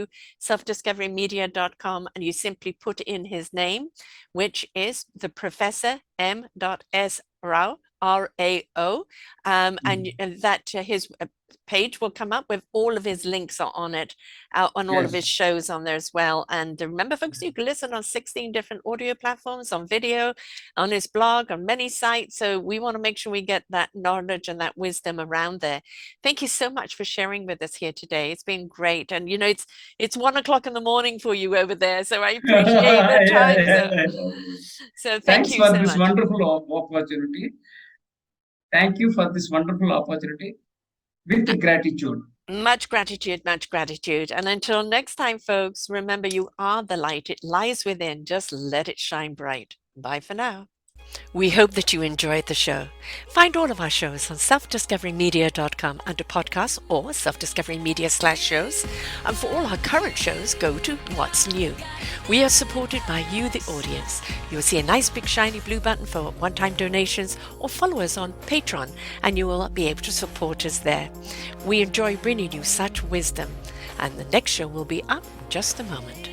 selfdiscoverymedia.com and you simply put in his name, which is the Professor M.S. Rao, RAO, and that his page will come up with all of his links on it, on all of his Yes. shows on there as well. And remember, folks, you can listen on 16 different audio platforms, on video, on his blog, on many sites. So we want to make sure we get that knowledge and that wisdom around there. Thank you so much for sharing with us here today. It's been great. And it's 1 o'clock in the morning for you over there. So I appreciate the Yeah, time yeah, zone. yeah. So thank Thanks you for so this much. wonderful opportunity. Thank you for this wonderful opportunity with gratitude. Much gratitude, much gratitude. And until next time, folks, remember you are the light. It lies within. Just let it shine bright. Bye for now. We hope that you enjoyed the show. Find all of our shows on selfdiscoverymedia.com under podcasts or selfdiscoverymedia/shows. And for all our current shows, go to What's New. We are supported by you, the audience. You'll see a nice big shiny blue button for one-time donations, or follow us on Patreon and you will be able to support us there. We enjoy bringing you such wisdom. And the next show will be up in just a moment.